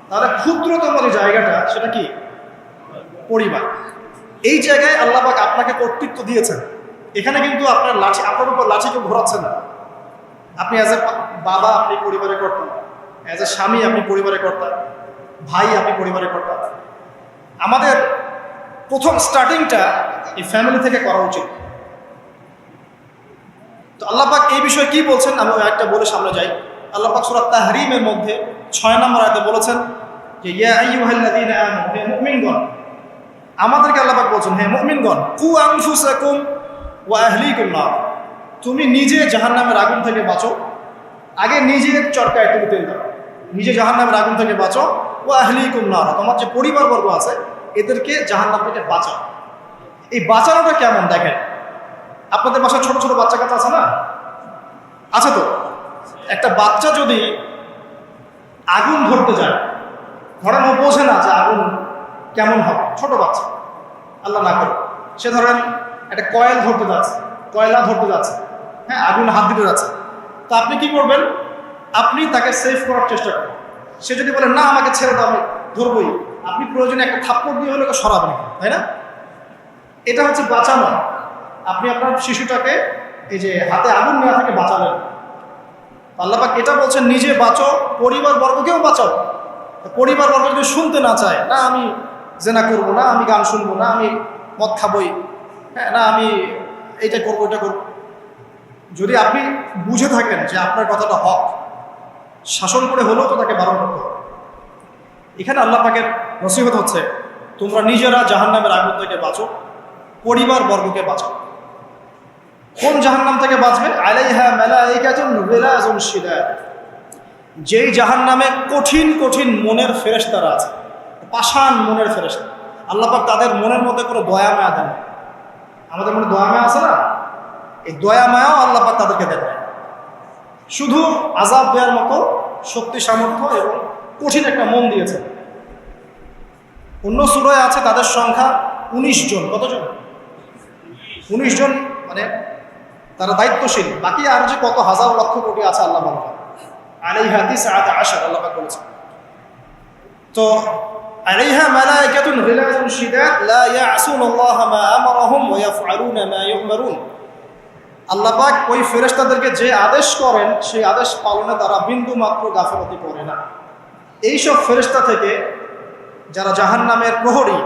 তাহলে ক্ষুদ্রতম যে জায়গাটা, সেটা কি? পরিবার। এই জায়গায় আল্লাহ পাক আপনাকে কর্তৃত্ব দিয়েছেন। এখানে কিন্তু আপনার উপর লাঠি কেউ ঘোরাচ্ছে না। আপনি অ্যাজ এ বাবা আপনি পরিবারে কর্তা, অ্যাজ এ স্বামী আপনি পরিবারে কর্তা, ভাই আপনি পরিবারে কর্তা। আমাদের প্রথম স্টার্টিংটা এই ফ্যামিলি থেকে করা উচিত। তো আল্লাহ পাক এই বিষয়ে কি বলছেন, আমি একটা বলে সামনে যাই। আল্লাহ পাক সূরা তাহরিমের মধ্যে 6 নম্বর আয়াতে বলেছেন যে ইয়া আইয়ুহাল্লাযীনা আমানু, হে মুমিনগণ। আমাদেরকে আল্লাহ পাক বলছেন, হে মুমিনগণ, কু আনফুসাকুম ওয়া আহলিকুম নার, তুমি নিজে জাহান্নামের আগুন থেকে বাঁচো। আগে নিজের চরকায় তুমি তেল দাও, নিজে জাহান্নামের আগুন থেকে বাঁচো। ওয়া আহলিকুম নার, তোমার যে পরিবারবর্গ আছে এদেরকে জাহান্নাম থেকে বাঁচাও। এই বাঁচানোটা কেমন দেখেন, আপনাদের বাসায় ছোট ছোট বাচ্চা কাচ্চা আছে না? আছে তো? একটা বাচ্চা যদি আগুন ধরতে যায়, ধরেন ও বোঝে না যে আগুন কেমন হবে, ছোট বাচ্চা, আল্লাহ না করে, সে ধরেন একটা কয়েল ধরতে যাচ্ছে, কয়লা ধরতে যাচ্ছে, হ্যাঁ, আগুন হাত দিতে যাচ্ছে, তো আপনি কি করবেন? আপনি তাকে সেভ করার চেষ্টা করবেন। সে যদি বলে না আমাকে ছেড়ে দাও, আমি ধরবই, আপনি প্রয়োজনে একটা থাপ্পড় দিয়ে হলে সরাবেন, তাই না? এটা হচ্ছে বাঁচানো। আপনি আপনার শিশুটাকে এই যে হাতে আগুন নেওয়া থেকে বাঁচালেন। আল্লাহ পাক এটা বলছেন নিজে বাঁচো, পরিবার বর্গকেও বাঁচাও। পরিবার বর্গ যদি শুনতে না চায়, না আমি জেনা করবো না, আমি গান শুনবো না, আমি মদ খাবই, হ্যাঁ, না আমি এইটা করবো এটা করবো, যদি আপনি বুঝে থাকেন যে আপনার কথাটা হক, শাসন করে হলেও তো তাকে বারণ করতে হবে। এখানে আল্লাহ পাকের নসিহত হচ্ছে তোমরা নিজেরা জাহান্নামের আগুন থেকে বাঁচো, পরিবার বর্গকে বাঁচাও। কোন জাহান্নাম থেকে বাঁচবে? আলাইহা মালাইকাতুন গিলাযুন শিদাদ, যেই জাহান্নামে কঠিন কঠিন মনের ফেরেশতারা আছে, পাষাণ মনের ফেরেশতা। আল্লাহ পাক তাদের মনের মধ্যে কোনো দয়া মায়া দেন না। আমাদের মনে দয়া মায়া আছে না? এই দয়া মায়াও আল্লাহ পাক তাদেরকে দেন না, শুধু আযাব দেওয়ার মতো শক্তি সামর্থ্য এবং কঠিন একটা মন দিয়েছে। অন্য সূরায় আছে তাদের সংখ্যা 19 জন। কতজন? 19 জন, মানে তারা দায়িত্বশীল। বাকি আর যে কত হাজার লক্ষ কোটি আছে আল্লাহ বলেন আলাইহা তিসআতা আশার, আল্লাহ পাক বলেছেন। তো আলাইহা মালাইকাতুন গিলাযুন শিদাদ লা ইয়াসুনাল্লাহা মা আমারাহুম ওয়া ইয়াফআলুনা মা ইউমারুন। আল্লাহ পাক ওই ফেরেশতাদেরকে যে আদেশ করেন সেই আদেশ পালনে তারা বিন্দু মাত্র গাফিলতি করে না। এইসব ফেরেশতা থেকে যারা জাহান্নামের প্রহরী,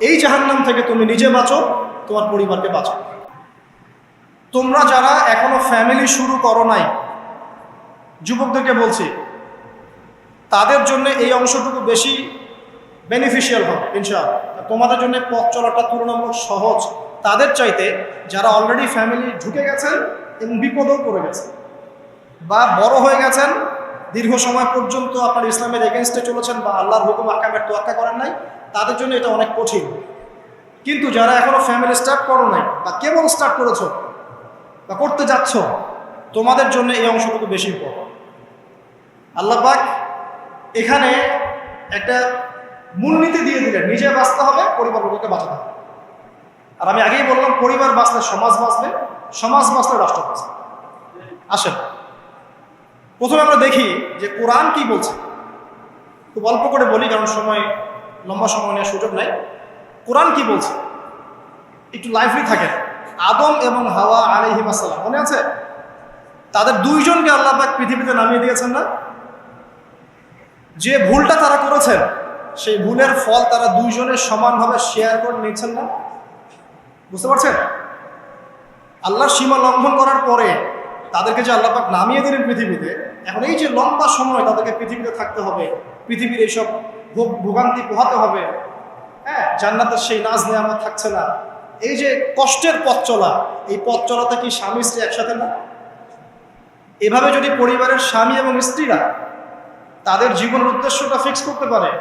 এই জাহান্নাম থেকে তুমি নিজে বাঁচো, তোমার পরিবারকে বাঁচো। তোমরা যারা এখনো ফ্যামিলি শুরু করো নাই, যুবকদেরকে বলছি, তাদের জন্য এই অংশটুকু বেশি বেনিফিশিয়াল হবে ইনশাআল্লাহ। তোমাদের জন্য পথ চলাটা তুলনামূলক সহজ তাদের চাইতে যারা অলরেডি ফ্যামিলি ঢুকে গেছেন এবং বিপদেও পড়ে গেছেন, বা বড় হয়ে গেছেন, দীর্ঘ সময় পর্যন্ত আপনার ইসলামের এগেনস্টে চলেছেন বা আল্লাহর হুকুম আহকামের তোয়াক্কা করেন নাই, তাদের জন্য এটা অনেক কঠিন। কিন্তু যারা এখনো ফ্যামিলি স্টার্ট করো নাই বা কেবল স্টার্ট করেছো বা করতে যাচ্ছ, তোমাদের জন্য এই অংশটুকু বেশি ইম্পর্টেন্ট। আল্লাহ পাক এখানে একটা মূলনীতি দিয়ে দিলেন, নিজে বাঁচতে হবে, পরিবারকে বাঁচাতে হবে। আর আমি আগেই বললাম পরিবার বাঁচলে সমাজ বাঁচবে, সমাজ বাঁচলে রাষ্ট্র বাঁচবে। আসেন প্রথমে আমরা দেখি যে কোরআন কি বলছে। খুব অল্প করে বলি কারণ লম্বা সময় নেওয়ার সুযোগ নাই। কোরআন কি বলছে একটু লাইভলি থাকেন। আদম এবং হাওয়া আলাইহিম আসসালাম, মনে আছে? তাদের দুইজনকে আল্লাহ পাক পৃথিবীতে নামিয়ে দিয়েছেন না? যে ভুলটা তারা করেছেন সেই ভুলের ফল তারা দুইজনের সমানভাবে শেয়ার করে নিচ্ছেন না? বুঝতে পারছেন? আল্লাহর সীমা লঙ্ঘন করার পরে তাদেরকে যে আল্লাহ পাক নামিয়ে দিলেন পৃথিবীতে, এখন এই যে লম্বা সময় তাদেরকে পৃথিবীতে থাকতে হবে, পৃথিবীর এইসব ভোগান্তি পোহাতে হবে, হ্যাঁ, জান্নাতের সেই নাজ নেয়ামত থাকছে না, এই যে কষ্টের পথ চলা, এই পথ চলাতে কি স্বামী স্ত্রী একসাথে না? এভাবে যদি পরিবারের স্বামী এবং স্ত্রীরা তাদের জীবনের উদ্দেশ্যটা ফিক্স করতে পারে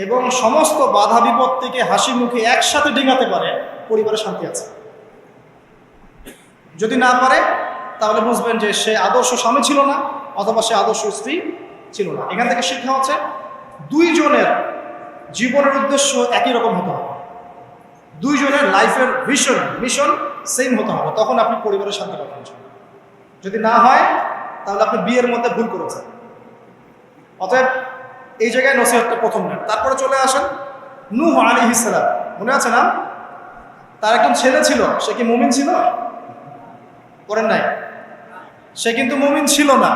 এবং সমস্ত বাধা বিপত্তিকে হাসি মুখে একসাথে ডিঙাতে পারে, পরিবারে শান্তি আছে। যদি না পারে তাহলে বুঝবেন যে সে আদর্শ স্বামী ছিল না অথবা সে আদর্শ স্ত্রী ছিল না। এখান থেকে শিক্ষা হচ্ছে দুইজনের জীবনের উদ্দেশ্য একই রকম হতে হবে, দুইজনের লাইফের মিশন সেম হতে হবে, তখন আপনি পরিবারের শান্তি পাবেন। যদি না হয় তাহলে আপনি বিয়ের মধ্যে ভুল করেছেন। অতএব এই জায়গায় নসিহতটা প্রথম নেন। তারপরে চলে আসেন নূহ আলাইহিস সালাম, মনে আছে না? তার একজন ছেলে ছিল, সে কি মুমিন ছিল? করেন নাই? সে কিন্তু মুমিন ছিল না,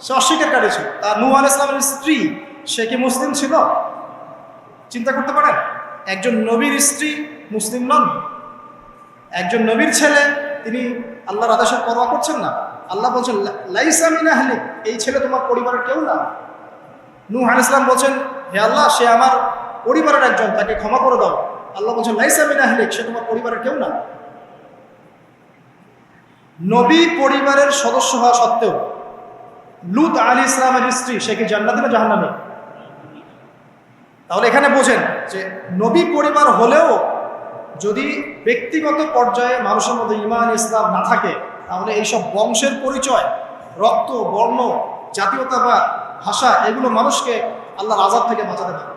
সে অস্বীকারী ছিল। তার নূহ আলাইহিস সালামের স্ত্রী, সে কি মুসলিম ছিল? চিন্তা করতে পারেন, একজন নবীর স্ত্রী মুসলিম নন, একজন নবীর ছেলে, তিনি আল্লাহর আদেশের পরোয়া করছেন না। আল্লাহ বলছেন লাইসা মিন আহলিক, এই ছেলে তোমার পরিবারের কেউ না। নূহ আলাইহিস সালাম বলছেন হে আল্লাহ, সে আমার পরিবারের একজন, তাকে ক্ষমা করে দাও। আল্লাহ বলছেন লাইসা মিন আহলিক, সে তোমার পরিবারের কেউ না। নবী পরিবারের সদস্য হওয়া সত্ত্বেও লূত আলাইহিস সালামের স্ত্রী, সে কি জান্নাতি না জাহান্নামী? তাহলে এখানে বোঝেন যে নবী পরিবার হলেও যদি ব্যক্তিগত পর্যায়ে মানুষের মধ্যে ঈমান ইসলাম না থাকে, তাহলে এইসব বংশের পরিচয়, রক্ত, বর্ণ, জাতীয়তাবাদ, ভাষা, এগুলো মানুষকে আল্লাহর আযাব থেকে বাঁচাতে পারে।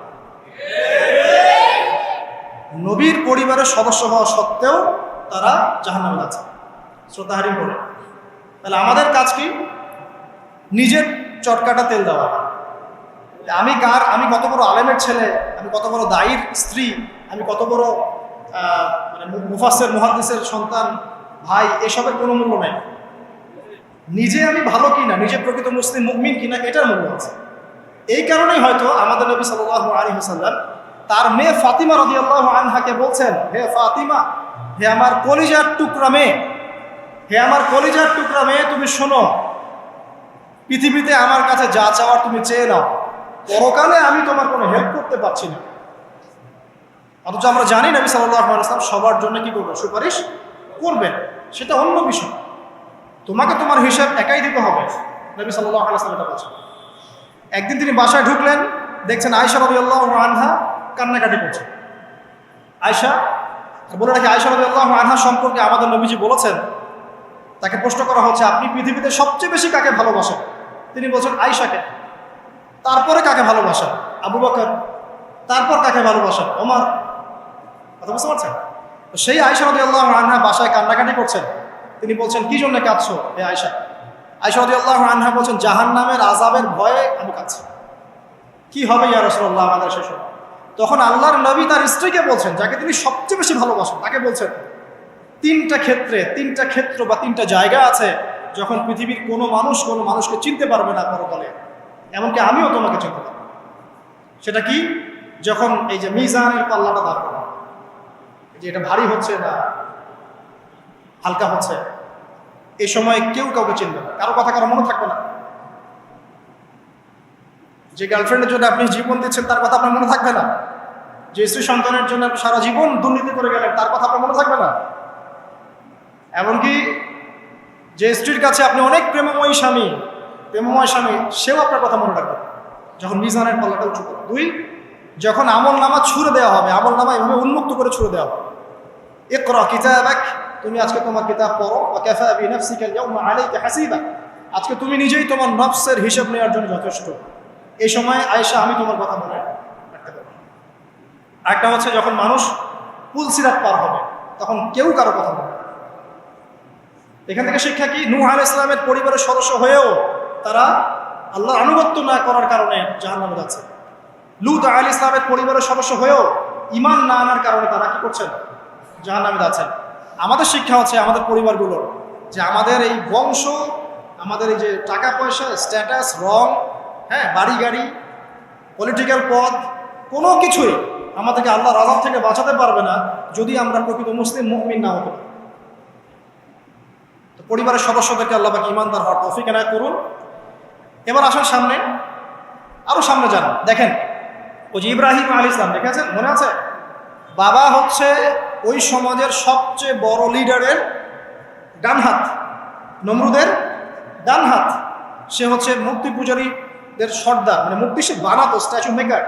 নবীর পরিবারের সদস্য হওয়া সত্ত্বেও তারা জাহান্নামে যাচ্ছে, শ্রদ্ধাহারি করে। তাহলে আমাদের কাজ কি? নিজের চটকাটা তেল দেওয়া। আমি কত বড় আলেমের ছেলে, আমি কত বড় দায়ীর স্ত্রী, আমি কত বড় মানে মুফাসসির মুহাদ্দিসের সন্তান, ভাই, এসবের কোনো মূল্য নাই। নিজে আমি ভালো কিনা, নিজে প্রকৃত মুসলিম মুমিন কিনা, এটার মূল্য আছে। এই কারণেই হয়তো আমাদের নবী সাল্লাল্লাহু আলাইহি ওয়াসাল্লাম তার মেয়ে ফাতিমা রাদিয়াল্লাহু আনহাকে বলছেন, হে ফাতিমা, হে আমার কলিজার টুকরা মেয়ে, হে আমার কলিজার টুকরা মেয়ে, তুমি শোনো, পৃথিবীতে আমার কাছে যা চাওয়ার তুমি চেয়ে নাও, পরকালে আমি তোমার কোনো হেল্প করতে পারছি না। অথচ আমরা জানি নবী সাল্লাল্লাহু আলাইহি ওয়াসাল্লাম সবার জন্য কি করবেন? সুপারিশ করবেন, সেটা অন্য বিষয়। তোমাকে তোমার হিসাব একাই দিতে হবে, নবী সাল্লাল্লাহু আলাইহি ওয়াসাল্লাম এটা বলছেন। একদিন তিনি বাসায় ঢুকলেন, দেখছেন আয়েশা রাদিয়াল্লাহু আনহা কান্নাকাটি করছে। আয়েশা, বলে রাখি, আয়েশা রাদিয়াল্লাহু আনহা সম্পর্কে আমাদের নবীজি বলেছেন, তাকে প্রশ্ন করা হচ্ছে, আপনি পৃথিবীতে সবচেয়ে বেশি কাকে ভালোবাসেন? তিনি বলছেন আয়েশাকে। তারপরে কাকে ভালোবাসেন? আবু বকর। তারপর কাকে ভালোবাসেন? ওমর। কথা বুঝতে পারছেন? তো সেই আয়েশা রাদিয়াল্লাহু আনহা বাসায় কান্নাকাটি করছেন। তিনি বলছেন, কি জন্য কাঁদছো হে আয়েশা? আয়েশা রাদিয়াল্লাহু আনহা বলছেন, জাহান্নামের আযাবের ভয়ে আমি কাঁদছি। কি হবে ইয়া রাসূলুল্লাহ আমাদের শেষ? তখন আল্লাহর নবী তার স্ত্রীকে বলছেন, যাকে তিনি সবচেয়ে বেশি ভালোবাসেন, তাকে বলছেন, তিনটা ক্ষেত্র বা তিনটা জায়গা আছে যখন পৃথিবীর কোনো মানুষকে চিনতে পারবে না পরকালে, এমনকি আমিও তোমাকে চিনতে পারবো। সেটা কি? যখন এই যে মিজানের পাল্লাটা দাঁড় করা, যে এটা ভারী হচ্ছে না হালকা হচ্ছে, এই সময় কেউ কাউকে চিনবে না, কারো কথা কারো মনে থাকবে না। যে গার্লফ্রেন্ডের জন্য আপনি জীবন দিচ্ছেন, তার কথা আপনার মনে থাকবে না। যে স্ত্রী সন্তানের জন্য আপনি সারা জীবন দুর্নীতি করে গেলেন, তার কথা আপনার মনে থাকবে না। এমনকি যে স্ত্রীর কাছে আপনি অনেক প্রেমময় স্বামী, সেও আপনার কথা মনে রাখবে যখন মিজানের পাল্লাটা উঁচু করে। দুই, যখন আমল নামা ছুড়ে দেওয়া হবে, আমল নামা এভাবে উন্মুক্ত করে ছুড়ে দেওয়া হবে, ইকরা কিতাবাক, তুমি আজকে তোমার কিতাব পড়ো, ওয়া কাফা বিনাফসিকা আল-ইয়াওমা আলাইকা হাসিবা, আজকে তুমি নিজেই তোমার নফসের হিসাব নেওয়ার জন্য যথেষ্ট। এই সময় আয়েশা, আমি তোমার কথা মনে রাখতে পারবো। আরেকটা হচ্ছে যখন মানুষ পুলসিরাত পার হবে, তখন কেউ কারো কথা মনে। এখান থেকে শিক্ষা কি? নূহ আলাইহিস সালামের পরিবারের সদস্য হয়েও তারা আল্লাহর আনুগত্য না করার কারণে জাহান্নামে যাচ্ছে। লূত আলাইহিস সালামের পরিবারের সদস্য হয়েও ঈমান না আনার কারণে তারা কি করছেন? জাহান্নামে যাচ্ছেন। আমাদের শিক্ষা হচ্ছে আমাদের পরিবারগুলোর, যে আমাদের এই বংশ, আমাদের এই যে টাকা পয়সা, স্ট্যাটাস, রং, হ্যাঁ, বাড়ি গাড়ি, পলিটিক্যাল পদ, কোনো কিছুই আমাদেরকে আল্লাহর আযাব থেকে বাঁচাতে পারবে না যদি আমরা প্রকৃত মুসলিম মুমিন না হতে পারি। তো পরিবারের সদস্যদেরকে আল্লাহ পাক ঈমানদার হওয়ার তৌফিক এনায়েত করুন। এবার আসেন সামনে, আরো সামনে যান। দেখেন, ওই যে ইব্রাহিম আলাইহিস সালাম, দেখেছেন, মনে আছে? বাবা হচ্ছে ওই সমাজের সবচেয়ে বড় লিডারের ডান হাত, নমরুদের ডান হাত। সে হচ্ছে মূর্তি পূজারীদের সর্দার, মানে মূর্তি সে বানাতো, স্ট্যাচু মেকার।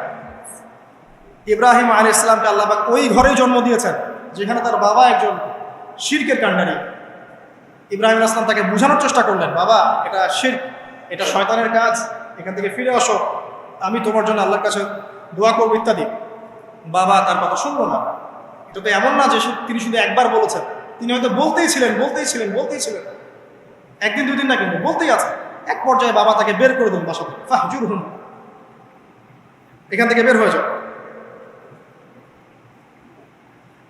ইব্রাহিম আলাইহিস সালামকে আল্লাহ পাক ওই ঘরেই জন্ম দিয়েছেন যেখানে তার বাবা একজন শিরকের কাণ্ডারী। ইব্রাহিম আলাইহিস সালাম তাকে বোঝানোর চেষ্টা করলেন, বাবা, এটা শিরক, এটা শয়তানের কাজ, এখান থেকে ফিরে আসো, আমি তোমার জন্য আল্লাহর কাছে দোয়া করবো ইত্যাদি। বাবা তার কথা শুনলো না। এটা তো এমন না যে তিনি শুধু একবার বলেছেন, তিনি হয়তো বলতেই ছিলেন। একদিন দুদিন না, কিন্তু বলতেই আছে। এক পর্যায়ে বাবা তাকে বের করে দেন বাসা থেকে, ফাহজুরহুম, এখান থেকে বের হয়ে যাও।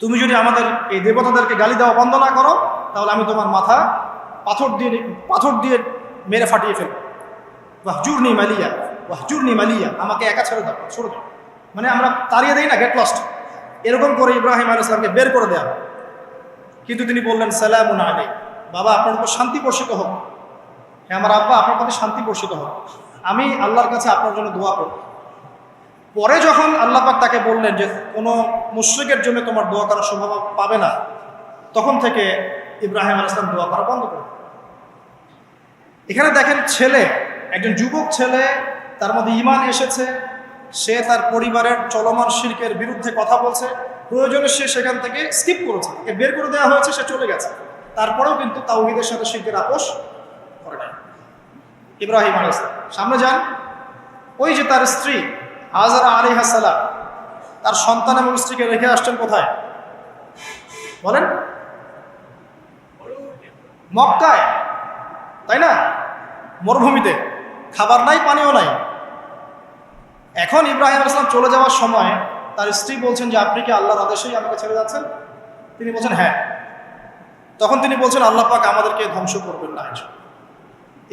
তুমি যদি আমাদের এই দেবতাদেরকে গালি দেওয়া বন্ধ না করো, তাহলে আমি তোমার মাথা পাথর দিয়ে মেরে ফাটিয়ে ফেলবো। ওয়াহজুরনি মালিয়া, আমাকে একা ছেড়ে দাও। মানে আমরা তাড়িয়ে দেই না, গেট লস্ট, এরকম করে ইব্রাহিম আলাইহিস সালামকে বের করে দেওয়া। কিন্তু তিনি বললেন, সালামুন আলাইক, বাবা আপনার উপর শান্তি বর্ষিত হোক। হ্যাঁ আমার আব্বা, আপনার প্রতি শান্তি বর্ষিত হোক, আমি আল্লাহর কাছে আপনার জন্য দোয়া করব। পরে যখন আল্লাহ পাক তাকে বললেন যে কোনো মুশরিকের জন্য তোমার দোয়া করার সম্ভাবনা পাবে না, তখন থেকে ইব্রাহিম আলাইহিস সালাম দোয়া করা বন্ধ করে। এখানে দেখেন ছেলে, একজন যুবক ছেলে, তার মধ্যে ঈমান এসেছে, সে তার পরিবারের চলমান শিরকের বিরুদ্ধে কথা বলছে, প্রয়োজনে সে সেখান থেকে স্কিপ করেছে, তাকে বের করে দেওয়া হয়েছে, সে চলে গেছে, তারপরেও কিন্তু তাওহীদের সাথে শিরকের আপোষ করে নাই। ইব্রাহিম আলাইহিস সালাম সামনে যান, ওই যে তার স্ত্রী হাজারা আলাইহিস সালাম তার সন্তান এবং স্ত্রীকে রেখে আসছেন কোথায় বলেন? মক্কায়, তাই না? মরুভূমিতে, খাবার নাই, পানিও নাই। এখন ইব্রাহিম আলাইহিস সালাম চলে যাওয়ার সময় তার স্ত্রী বলছেন যে আপনি কি আল্লাহর আদেশেই আমাকে ছেড়ে যাচ্ছেন? তিনি বলছেন হ্যাঁ। তখন তিনি বলছেন আল্লাহ পাক আমাদেরকে ধ্বংস করবেন না।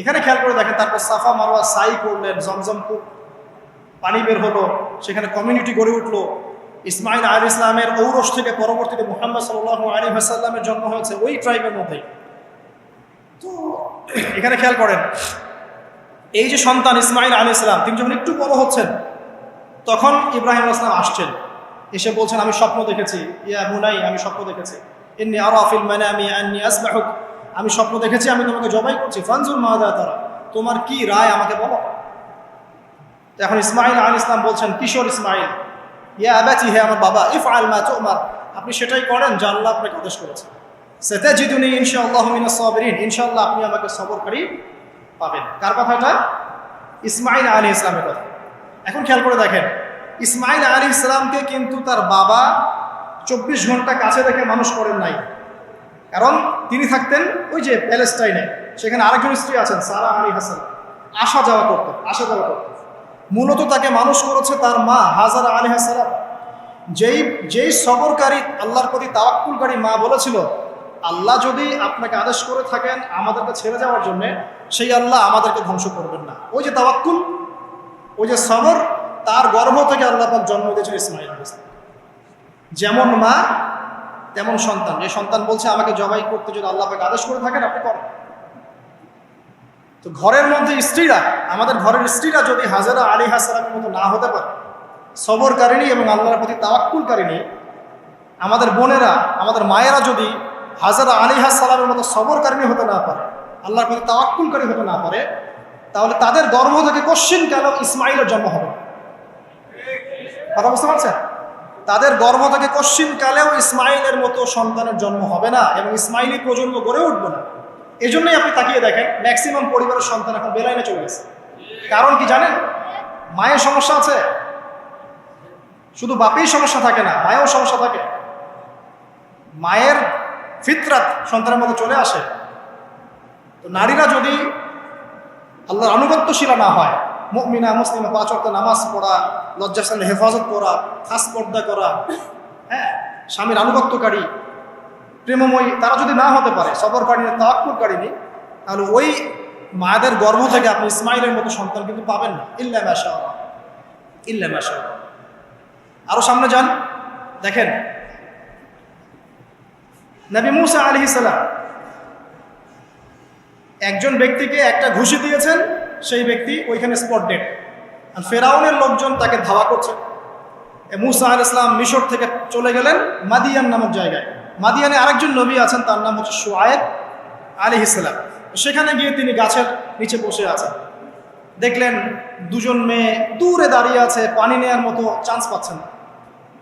এখানে খেয়াল করে দেখেন, তারপর সাফা মারওয়া সাই করলেন, জমজম কূপ পানি বের হলো, সেখানে কমিউনিটি গড়ে উঠলো। ইসমাইল আলাইহিস সালামের ঔরস থেকে পরবর্তীতে মুহাম্মদ সাল্লাল্লাহু আলাইহি ওয়াসাল্লামের জন্ম হয়েছে ওই ট্রাইবের মধ্যেই। তো এখানে খেয়াল করেন, এই যে সন্তান ইসমাইল আলাইহিস সালাম, তিনি যখন একটু বড় হচ্ছেন তখন ইব্রাহিম আলাইহিস সালাম আসছেন, এসে বলছেন আমি স্বপ্ন দেখেছি, ইয়া বুনাই, আমি স্বপ্ন দেখেছি, ইন্নী আরা ফিল মানামি আন্নী আসবাহুক, আমি স্বপ্ন দেখেছি আমি তোমাকে জবাই করছি, ফানজুর মাযা তারা, তোমার কি রায় আমাকে বলো। তো এখন ইসমাইল আলাইহিস সালাম বলছেন, কিশোর ইসমাইল, ইয়া আবাতি, হে আমার বাবা, ইফআল মা তুমার, আপনি সেটাই করেন যা আল্লাহ আপনাকে আদেশ করেছে। সাতাজিদুনি ইনশাআল্লাহু মিনাস সাবিরিন, ইনশাআল্লাহ আপনি আমাকে সবরকারী পাবেন। কার কথা এটা? ইসমাইল আলাইহিস সালামের কথা। এখন খেয়াল করে দেখেন, ইসমাইল আলাইহিস সালামকে কিন্তু তার বাবা 24 ঘন্টা কাছে রেখে মানুষ করেন নাই, কারণ তিনি থাকতেন ওই যে প্যালেস্টাইনে, সেখানে আরেকজন স্ত্রী আছেন সারা আলাইহিস সালাম, আসা যাওয়া করতেন। মূলত তাকে মানুষ করেছে তার মা হাজারা আলাইহিস সালাম, যেই সবরকারী, আল্লাহর প্রতি তাওয়াক্কুলকারী মা বলেছিল আল্লাহ যদি আপনাকে আদেশ করে থাকেন আমাদেরকে ছেড়ে যাওয়ার জন্য, সেই আল্লাহ আমাদেরকে ধ্বংস করবেন না। ওই যে তাওয়াক্কুল, ওই যে সবর, তার গর্ভ থেকে আল্লাহ পাক জন্ম দিয়েছেন ইসমাইল আলাইহিস সালাম। যেমন মা তেমন সন্তান, যে সন্তান বলছে আমাকে জবাই করতে যদি আল্লাহ পাক আদেশ করে থাকেন আপনি করেন। তো ঘরের মধ্যে স্ত্রীরা, আমাদের ঘরের স্ত্রীরা যদি হাজারা আলাইহিস সালামের মতো না হতে পারে, সবরকারিণী এবং আল্লাহর প্রতি তাওয়াক্কুলকারিণী, আমাদের বোনেরা, আমাদের মায়েরা যদি হাজারা আলাইহিস সালামের মতো সবরকারিণী হতে না পারে, আল্লাহর প্রতি তাওয়াক্কুলকারী হতে না পারে, তাহলে তাদের গর্ভ থেকে কোশ্চিন কেন ইসমাইলের জন্ম হবে? কথা বুঝতে পারছেন? তাদের গর্ভ থেকে কোশ্চিন কালেও ইসমাইলের মতো সন্তানের জন্ম হবে না এবং ইসমাইলি প্রজন্ম গড়ে উঠবে না। এই জন্যই আপনি তাকিয়ে দেখেন ম্যাক্সিমাম পরিবারের সন্তান এখন বেলাইনে চলে গেছে। কারণ কি জানেন? মায়ের সমস্যা আছে, শুধু বাপেই সমস্যা থাকে না, মায়েও সমস্যা থাকে। মায়ের ফিতরাত সন্তানের মধ্যে চলে আসে। তো নারীরা যদি আল্লাহর আনুগত্যশীলা না হয়, মুমিনা মুসলিমা, 5 ওয়াক্ত নামাজ পড়া, লজ্জাস্থানের হেফাজত করা, খাস পর্দা করা, হ্যাঁ, স্বামীর আনুগত্যকারী, প্রেমময়ী, তারা যদি না হতে পারে, সবরকারিণী, তাওয়াক্কুলকারিণী, তাহলে ওই মায়েদের গর্ভ থেকে আপনি ইসমাইলের মতো সন্তান কিন্তু পাবেন না, ইল্লা মাশাআল্লাহ, ইল্লা মাশাআল্লাহ। আরো সামনে যান, দেখেন নবী মুসা আলাইহিস সালাম একজন ব্যক্তিকে একটা ঘুষি দিয়েছেন, সেই ব্যক্তি ওইখানে স্পট ডেড, আর ফেরাউনের লোকজন তাকে ধাওয়া করছে। মুসা আলাইহিস সালাম মিশর থেকে চলে গেলেন মাদিয়ান নামক জায়গায়। মাদিয়ানে আরেকজন নবী আছেন, তার নাম হচ্ছে শুআয়ব আলাইহিস সালাম। সেখানে গিয়ে তিনি গাছের নিচে বসে আছেন, দেখলেন দুজন মেয়ে দূরে দাঁড়িয়ে আছে, পানি নেওয়ার মতো চান্স পাচ্ছেন না।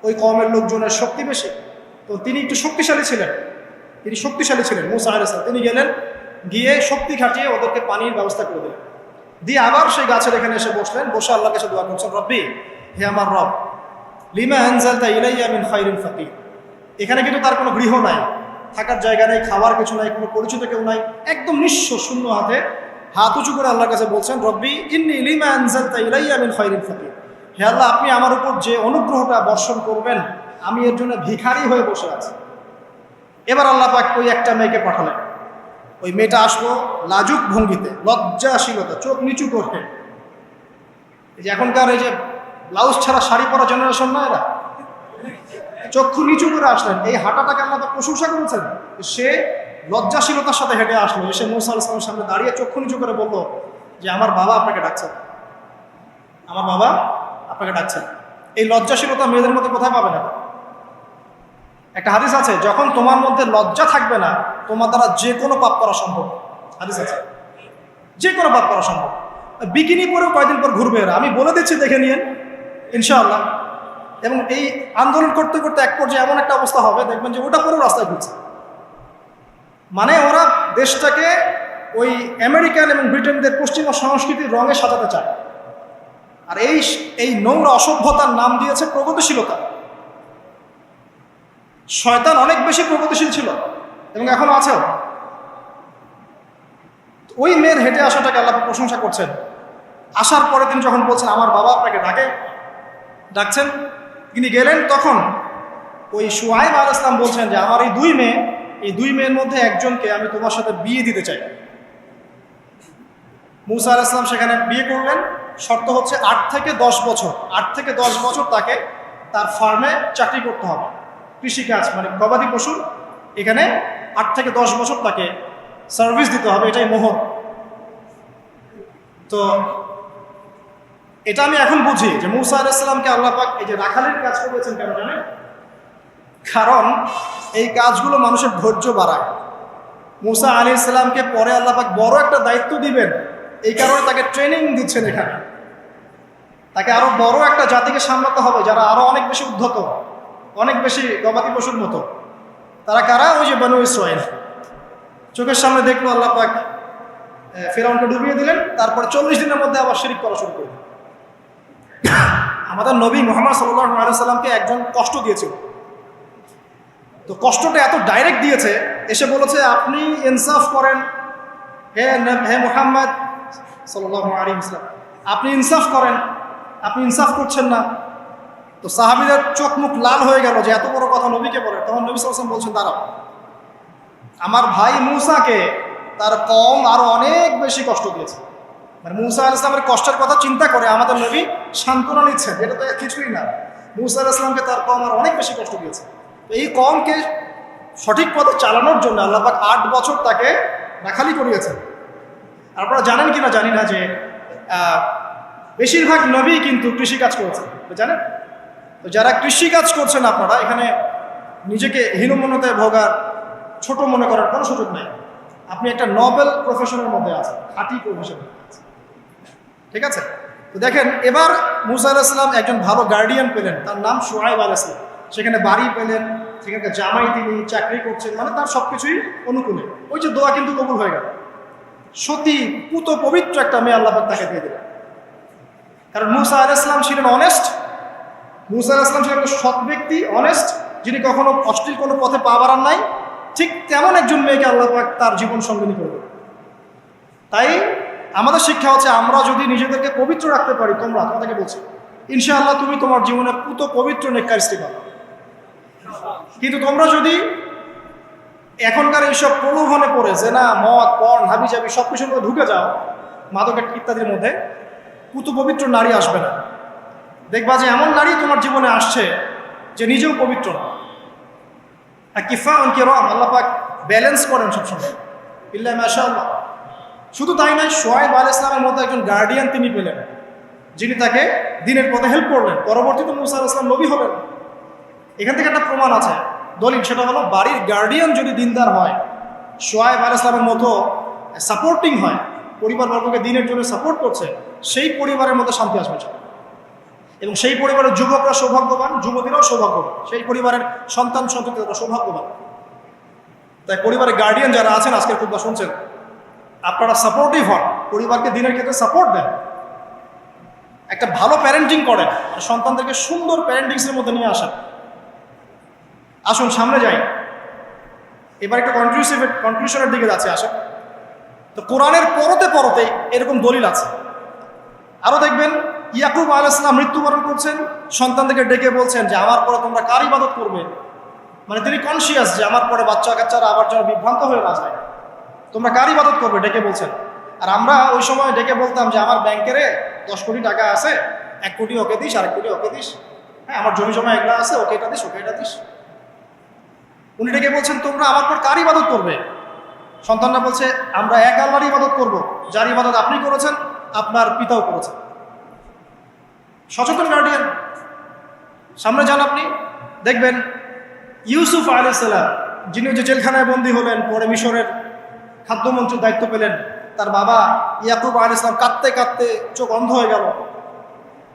ওই কওমের লোকজনের শক্তি বেশি, তো তিনি একটু শক্তিশালী ছিলেন, মুসা আলাইহিস সালাম। তিনি গেলেন, গিয়ে শক্তি খাটিয়ে ওদেরকে পানির ব্যবস্থা করে দিলেন, দিয়ে আবার সেই গাছের এখানে এসে বসলেন, বসে আল্লাহর কাছে দোয়া করছেন, রব্বি, হে আমার রব, লিমা আনজালতা ইলাইয়া মিন খায়রিন ফাকির। এখানে কিন্তু তার কোনো গৃহ নাই, থাকার জায়গা নেই, খাওয়ার কিছু নাই, কোনো পরিচিত কেউ নাই, একদম নিঃস্ব শূন্য হাতে হাত উঁচু করে আল্লাহর কাছে বলছেন, রব্বি ইন্নী লিমা আনজালতা ইলাইয়া মিন খায়রিন ফাকির। হে আল্লাহ, আপনি আমার উপর যে অনুগ্রহটা বর্ষণ করবেন, আমি এর জন্য ভিখারি হয়ে বসে আছি। এবার আল্লাহ পাক ওই একটা মেয়েকে পাঠালেন। ওই মেয়েটা আসলো লাজুক ভঙ্গিতে, লজ্জাশীলতা, চোখ নিচু করে। এই যে এখনকার এই যে ব্লাউজ ছাড়া শাড়ি পরা জেনারেশন না, এরা চক্ষু নিচু করে আসলেন। এই হাঁটাটাকে আল্লাহ পাক প্রশংসা করেছেন। সে লজ্জাশীলতার সাথে হেঁটে আসলো, এসে মুসা আলাইহিস সালামের সামনে দাঁড়িয়ে চক্ষু নিচু করে বলল যে আমার বাবা আপনাকে ডাকছেন, আমার বাবা আপনাকে ডাকছেন। এই লজ্জাশীলতা মেয়েদের মধ্যে কোথায় পাবে না? একটা হাদিস আছে, যখন তোমার মধ্যে লজ্জা থাকবে না, তোমার দ্বারা যে কোনো পাপ করা সম্ভব। হাদিস আছে, যে কোনো পাপ করা সম্ভব। বিকিনি পরেও কয়েকদিন পর ঘুরবে এরা, আমি বলে দিচ্ছি, দেখে নিয়েন ইনশাআল্লাহ। এবং এই আন্দোলন করতে করতে এক পর্যায়ে এমন একটা অবস্থা হবে, দেখবেন যে ওটা পরেও রাস্তায় ঘুরছে। মানে ওরা দেশটাকে ওই আমেরিকান এবং ব্রিটেনদের পশ্চিমা সংস্কৃতির রঙে সাজাতে চায়। আর এই নোংরা অসভ্যতার নাম দিয়েছে প্রগতিশীলতা। শয়তান অনেক বেশি প্রগতিশীল ছিল এবং এখনো আছেও। ওই মেয়ের হেঁটে আসাটাকে আল্লাহ প্রশংসা করছেন। আসার পরে তিনি যখন বলছেন আমার বাবা আপনাকে ডাকছেন, তিনি গেলেন, তখন ওই শুআয়ব আলাইহিস সালাম বলছেন যে আমার এই দুই মেয়ের মধ্যে একজনকে আমি তোমার সাথে বিয়ে দিতে চাই। মুসা আলাইহিস সালাম সেখানে বিয়ে করলেন। শর্ত হচ্ছে 8 থেকে 10 বছর তাকে তার ফার্মে চাকরি করতে হবে, কৃষিকাজ মানে গবাদি পশুর, এখানে 8 থেকে 10 বছর তাকে সার্ভিস দিতে হবে, এটাই মোহর। তো এটা আমি এখন বুঝি যে মুসা আলাইহিস সালামকে আল্লাহ পাক এই যে রাখালির কাজ করেছেন কেন জানেন? কারণ এই কাজগুলো মানুষের ধৈর্য বাড়ায়। মুসা আলাইহিস সালামকে পরে আল্লাহ পাক বড় একটা দায়িত্ব দিবেন, এই কারণে তাকে ট্রেনিং দিচ্ছেন এখানে। তাকে আরো বড় একটা জাতিকে সামলাতে হবে যারা আরো অনেক বেশি উদ্ধত, অনেক বেশি গবাদি পশুর মতো। তারা কারা? ওই যে বনু ইসরাঈল। চোখের সামনে দেখলো আল্লাহ পাক ফিরআউনকে ডুবিয়ে দিলেন, তারপর 40 দিনের মধ্যে আবার শিরক করা শুরু করলেন। আমাদের নবী মুহাম্মদ সাল্লাল্লাহু আলাইহি ওয়াসাল্লামকে একজন কষ্ট দিয়েছিল। তো কষ্টটা এত ডাইরেক্ট দিয়েছে, এসে বলেছে আপনি ইনসাফ করেন, হে মুহাম্মদ সাল্লাল্লাহু আলাইহি ওয়াসাল্লাম, আপনি ইনসাফ করেন, আপনি ইনসাফ করছেন না। তো সাহাবীদের চোখ মুখ লাল হয়ে গেল যে এত বড় কথা নবীকে বলে। তখন নবী সাল্লাল্লাহু আলাইহি ওয়াসাল্লাম বলছেন দাঁড়াও, আমার ভাই মূসাকে তার কওম আরো অনেক বেশি কষ্ট দিয়েছে। মানে মূসা আলাইহিস সালামের কষ্টের কথা চিন্তা করে আমাদের নবী সান্ত্বনা নিচ্ছেন, এটা তো কিছুই না। মূসা আলাইহিস সালামকে তার কওম আরো অনেক বেশি কষ্ট দিয়েছে। তো এই কওমকে সঠিক পথে চালানোর জন্য আল্লাহ পাক 8 বছর তাকে রাখালি করিয়েছেন। আপনারা জানেন কিনা জানি না যে বেশিরভাগ নবী কিন্তু কৃষিকাজ করেছেন, জানেন? তো যারা কৃষিকাজ করছেন আপনারা এখানে নিজেকে হীনমন্যতায় ভোগার, ছোট মনে করার কোনো সুযোগ নাই। আপনি একটা নোবেল প্রফেশনের মধ্যে আছেন, খাঁটি প্রফেশন, ঠিক আছে? তো দেখেন, এবার মূসা আলাইহিস সালাম একজন ভালো গার্ডিয়ান পেলেন, তার নাম শুআয়ব আলাইহিস সালাম। সেখানে বাড়ি পেলেন, সেখানকার জামাই, তিনি চাকরি করছেন, মানে তার সবকিছুই অনুকূলে। ওই যে দোয়া কিন্তু কবুল হয়ে গেল। সতী পুত পবিত্র একটা মেয়ে আল্লাহ পাক তাকে দিয়ে দিলেন। কারণ মূসা আলাইহিস সালাম ছিলেন অনেস্ট, মূসা আলাইহিস সালাম ছিলেন একটা সৎ ব্যক্তি, অনেস্ট, যিনি কখনো অশ্লীল কোনো পথে পা বাড়ান নাই। ঠিক তেমন একজন মেয়েকে আল্লাহ পাক তার জীবন সঙ্গিনী করবে। তাই আমাদের শিক্ষা হচ্ছে আমরা যদি নিজেদেরকে পবিত্র রাখতে পারি, তোমাদেরকে বলছি ইনশাআল্লাহ তুমি তোমার জীবনে পুত পবিত্র নেককার স্ত্রী পাবে। কিন্তু তোমরা যদি এখনকার এইসব প্রলোভনে পড়ে জেনা, মদ, পর্ন, হাবিজাবি সব কিছুর মধ্যে ঢুকে যাও, মাদক ইত্যাদির মধ্যে, পুত পবিত্র নারী আসবে না। দেখবা যে এমন নারী তোমার জীবনে আসছে যে নিজেও পবিত্র না। আল্লাহ পাক ব্যালেন্স করেন সবসময়, ইল্লা মাশাআল্লাহ। শুধু তাই নয়, শুআয়ব আলাইহিস সালামের মতো একজন গার্ডিয়ান তিনি পেলেন, যিনি তাকে দিনের পথে হেল্প করলেন। পরবর্তীতে মূসা আলাইহিস সালাম নবী হলেন। এখান থেকে একটা প্রমাণ আছে, দলিল, সেটা হলো বাড়ির গার্ডিয়ান যদি দিনদার হয়, শুআয়ব আলাইহিস সালামের মতো সাপোর্টিং হয়, পরিবারবর্গকে দিনের জন্য সাপোর্ট করছে, সেই পরিবারের মধ্যে শান্তি আসবে। এবং সেই পরিবারের যুবকরা সৌভাগ্যবান, যুবতীরাও সৌভাগ্যবান, সেই পরিবারের সন্তান সন্ততিরা সৌভাগ্যবান। তাই পরিবারের গার্ডিয়ান যারা আছেন, আজকের খুতবা শুনছেন, আপনারা সাপোর্টিভ হন, পরিবারকে দিনের ক্ষেত্রে সাপোর্ট দেন, একটা ভালো প্যারেন্টিং করেন, সন্তানদেরকে সুন্দর প্যারেন্টিংসের মধ্যে নিয়ে আসেন। আসুন সামনে যাই, এবার একটা কনক্লুশনের দিকে যাচ্ছে। আসেন, তো কোরআনের পরতে এরকম দলিল আছে। আরও দেখবেন, ইয়াকুব আলাইহিস সালাম মৃত্যুবরণ করছেন, সন্তানদেরকে ডেকে বলছেন যে আমার পরে তোমরা কার ইবাদত করবে। মানে তিনি কনসিয়াস যে আমার পরে বাচ্চা কাচ্চারা আবার যেন বিভ্রান্ত হয়ে না যায়, তোমরা কার ইবাদত করবে, ডেকে বলছেন। আর আমরা ওই সময় ডেকে বলতাম যে আমার ব্যাংকেরে 10 কোটি টাকা আছে, 1 কোটি ওকে দিস, 1 কোটি ওকে দিস, হ্যাঁ আমার জমি জমা এগুলো আছে, ওকে এটা দিস, ওকে এটা দিস। উনি ডেকে বলছেন তোমরা আমার পর কার ইবাদত করবে। সন্তানরা বলছে আমরা এক আল্লাহর ইবাদত করব, যার ইবাদত আপনি করেছেন, আপনার পিতাও করেছেন। সচেতন গার্ডিয়ান। সামনে যান, আপনি দেখবেন ইউসুফ আলাইহিস সালাম, যিনি যে জেলখানায় বন্দী হলেন, পরে মিশরের খাদ্যমন্ত্রীর দায়িত্ব পেলেন, তার বাবা ইয়াকুব আলাইহিস সালাম কাঁদতে কাঁদতে চোখ অন্ধ হয়ে গেল।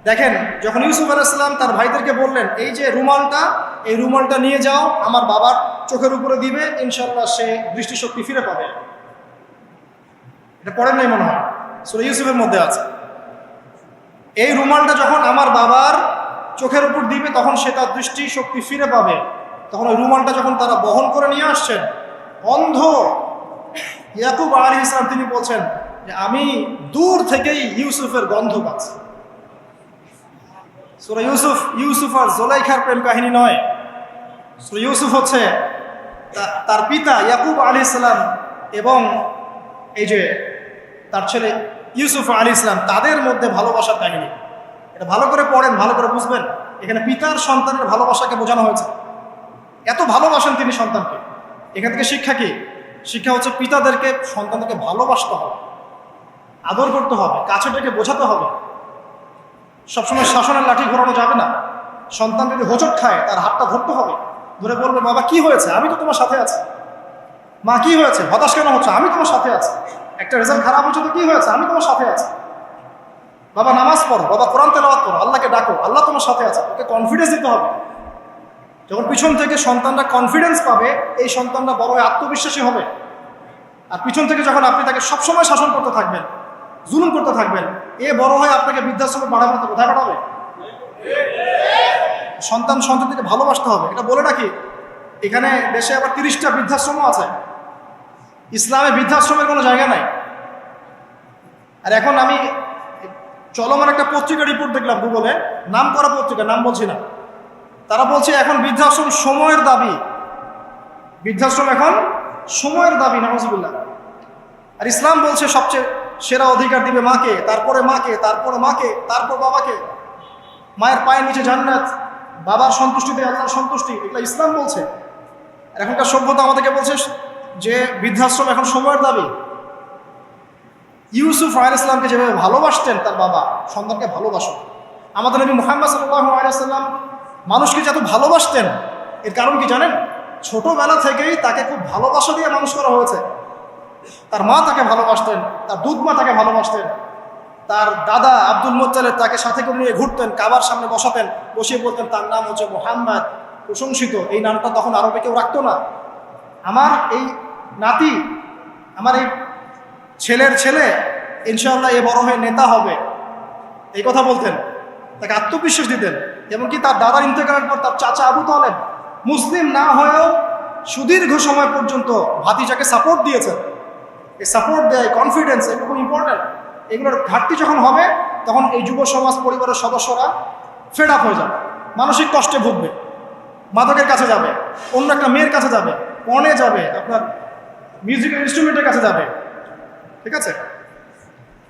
দেখেন, যখন ইউসুফ আলাইহিস সালাম তার ভাইদেরকে বললেন, এই যে রুমালটা, এই রুমালটা নিয়ে যাও, আমার বাবার চোখের উপরে দিবে, ইনশাআল্লাহ সে দৃষ্টিশক্তি ফিরে পাবে। এটা পড়েন নাই মনে হয়, সূরা ইউসুফের মধ্যে আছে। এই রুমালটা যখন আমার বাবার চোখের উপর দিবে, তখন সে তার দৃষ্টিশক্তি ফিরে পাবে। তখন ওই রুমালটা যখন তারা বহন করে নিয়ে আসছেন, অন্ধ ইয়াকুব আলাইহিস সালাম তিনি বলছেন যে আমি দূর থেকেই ইউসুফের গন্ধ পাচ্ছি। সূরা ইউসুফ আর জুলাইখার প্রেম কাহিনী নয়। সূরা ইউসুফ হচ্ছে তার পিতা ইয়াকুব আলাইহিস সালাম এবং এই যে তার ছেলে ইউসুফ আলাইহিস সালাম, তাদের মধ্যে ভালোবাসার কাহিনী। এটা ভালো করে পড়েন, ভালো করে বুঝবেন। এখানে পিতার সন্তানের ভালোবাসাকে বোঝানো হয়েছে। এত ভালোবাসেন তিনি সন্তানকে। এখান থেকে শিক্ষা কি? শিক্ষা হচ্ছে পিতাদেরকে সন্তানদেরকে ভালোবাসতে হবে, আদর করতে হবে, কাছে ডেকে বোঝাতে হবে। সবসময় শাসনের লাঠি ঘোরানো যাবে না। সন্তান যদি হোঁচট খায়, তার হাতটা ধরতে হবে, ধরে বলবে, বাবা কি হয়েছে, আমি তো তোমার সাথে আছি। মা কি হয়েছে, হতাশ কেন হচ্ছে, আমি তোমার সাথে আছি। একটা রেজাল্ট খারাপ হচ্ছে তো কি হয়েছে, আমি তোমার সাথে আছি। বাবা নামাজ পড়ো, বাবা কোরআন তেলাওয়াত করো, আল্লাহকে ডাকো, আল্লাহ তোমার সাথে আছে। ওকে কনফিডেন্স দিতে হবে। যখন পিছন থেকে সন্তানরা কনফিডেন্স পাবে, এই সন্তানরা বড় হয়ে আত্মবিশ্বাসী হবে। আর পিছন থেকে যখন আপনি তাকে সবসময় শাসন করতে থাকবেন, জুলুম করতে থাকবেন, এ বড় হয়ে আপনাকে বৃদ্ধাশ্রমে পাঠাবে না, কোথায় পাঠাবে? সন্তানকে ভালোবাসতে হবে। এটা বলে রাখি, এখানে দেশে আবার 30টা বৃদ্ধাশ্রমও আছে। ইসলামে বৃদ্ধাশ্রমের কোনো জায়গা নাই। আর এখন আমি চলমান একটা পত্রিকা রিপোর্ট দেখলাম গুগলে, নাম করা পত্রিকা, নাম বলছি না। তারা বলছে এখন বৃদ্ধাশ্রম সময়ের দাবি। বৃদ্ধাশ্রম এখন সময়ের দাবি, নাউজুবিল্লাহ। আর ইসলাম বলছে সবচেয়ে সেরা অধিকার দিবে মাকে, তারপরে মাকে, তারপরে মাকে, তারপর বাবাকে। মায়ের পায়ের নিচে জান্নাত, বাবার সন্তুষ্টিতে আল্লাহর সন্তুষ্টি, এগুলো ইসলাম বলছে। আর এখনকার সভ্যতা আমাদেরকে বলছে যে বৃদ্ধাশ্রম এখন সময়ের দাবি। ইউসুফ আলাইহিস সালামকে যেভাবে ভালোবাসতেন তার বাবা, সন্তানকে ভালোবাসো। আমাদের নবী মুহাম্মদ সাল্লাল্লাহু আলাইহি ওয়াসাল্লাম মানুষকে যত ভালোবাসতেন, এর কারণ কি জানেন? ছোটবেলা থেকেই তাকে খুব ভালোবাসা দিয়ে মানুষ করা হয়েছে। তার মা তাকে ভালোবাসতেন, তার দুধ মা তাকে ভালোবাসতেন, তার দাদা আব্দুল মুত্তালিব তাকে সাথে করে নিয়ে ঘুরতেন, কাবার সামনে বসাতেন, বসিয়ে বলতেন তার নাম হচ্ছে মুহাম্মদ, প্রশংসিত। এই নামটা তখন আরবে কেউ রাখতো না। আমার এই নাতি, আমার এই ছেলের ছেলে ইনশাআল্লাহ এ বড় হয়ে নেতা হবে, এই কথা বলতেন। তাকে আত্মবিশ্বাস দিতেন। এমনকি তার দাদার ইন্তেকালের পর তার চাচা আবু তালেব মুসলিম না হয়েও সুদীর্ঘ সময় পর্যন্ত ভাতিজাকে সাপোর্ট দিয়েছেন। এই সাপোর্ট দেয়, কনফিডেন্স, এগুলো খুব ইম্পর্টেন্ট। এগুলোর ঘাটতি যখন হবে, তখন এই যুব সমাজ পরিবারের সদস্যরা ফেড আপ হয়ে যাবে, মানসিক কষ্টে ভুগবে, মাদকের কাছে যাবে, অন্য একটা মেয়ের কাছে যাবে, পণে যাবে, আপনার মিউজিক্যাল ইনস্ট্রুমেন্টের কাছে যাবে। ঠিক আছে,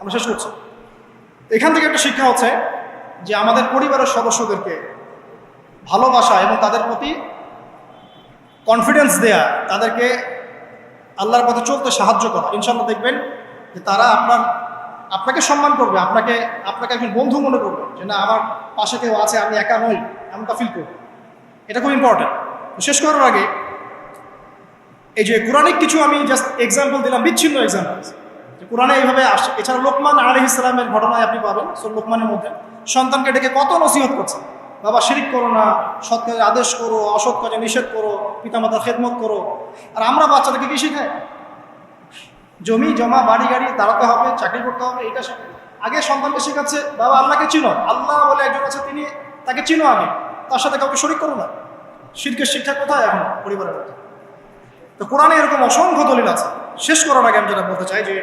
আমরা শেষ করছি। এখান থেকে একটা শিক্ষা হচ্ছে যে আমাদের পরিবারের সদস্যদেরকে ভালোবাসা এবং তাদের প্রতি কনফিডেন্স দেয়া, তাদেরকে আল্লাহর পথে চলতে সাহায্য করা। ইনশাআল্লাহ দেখবেন যে তারা আপনাকে সম্মান করবে, আপনাকে একজন বন্ধু মনে করবে, যে না আমার পাশে কেউ আছে, আমি একা নই, এমনটা ফিল করব। এটা খুব ইম্পর্টেন্ট। শেষ করার আগে এই যে কোরআনিক কিছু আমি জাস্ট এক্সাম্পল দিলাম, বিচ্ছিন্ন এক্সাম্পল যে কোরআনে এইভাবে আসে। এছাড়া লোকমান আলাইহিস সালামের ঘটনায় আপনি পাবেন। লোকমানের মধ্যে সন্তানকে ডেকে কত নসিহত করছে, বাবা শিরিক করো না, সৎ কাজে আদেশ করো, অসৎ কাজে নিষেধ করো, পিতামাতার খেদমত করো। আর আমরা বাচ্চাদেরকে কি শেখাই? জমি জমা, বাড়ি গাড়ি, দাঁড়াতে হবে, চাকরি করতে হবে, এটা শেখায়। আগে সন্তানকে শেখাচ্ছে বাবা আল্লাহকে চিনো, আল্লাহ বলে একজন আছে, তিনি, তাকে চিনো আগে, তার সাথে কাউকে শরিক করো না। শিরকের শিক্ষা কোথায় এখন পরিবারের মধ্যে? তো কোরআনে এরকম অসংখ্য দলিল আছে। শেষ করার আগে আমি যেটা বলতে চাই যে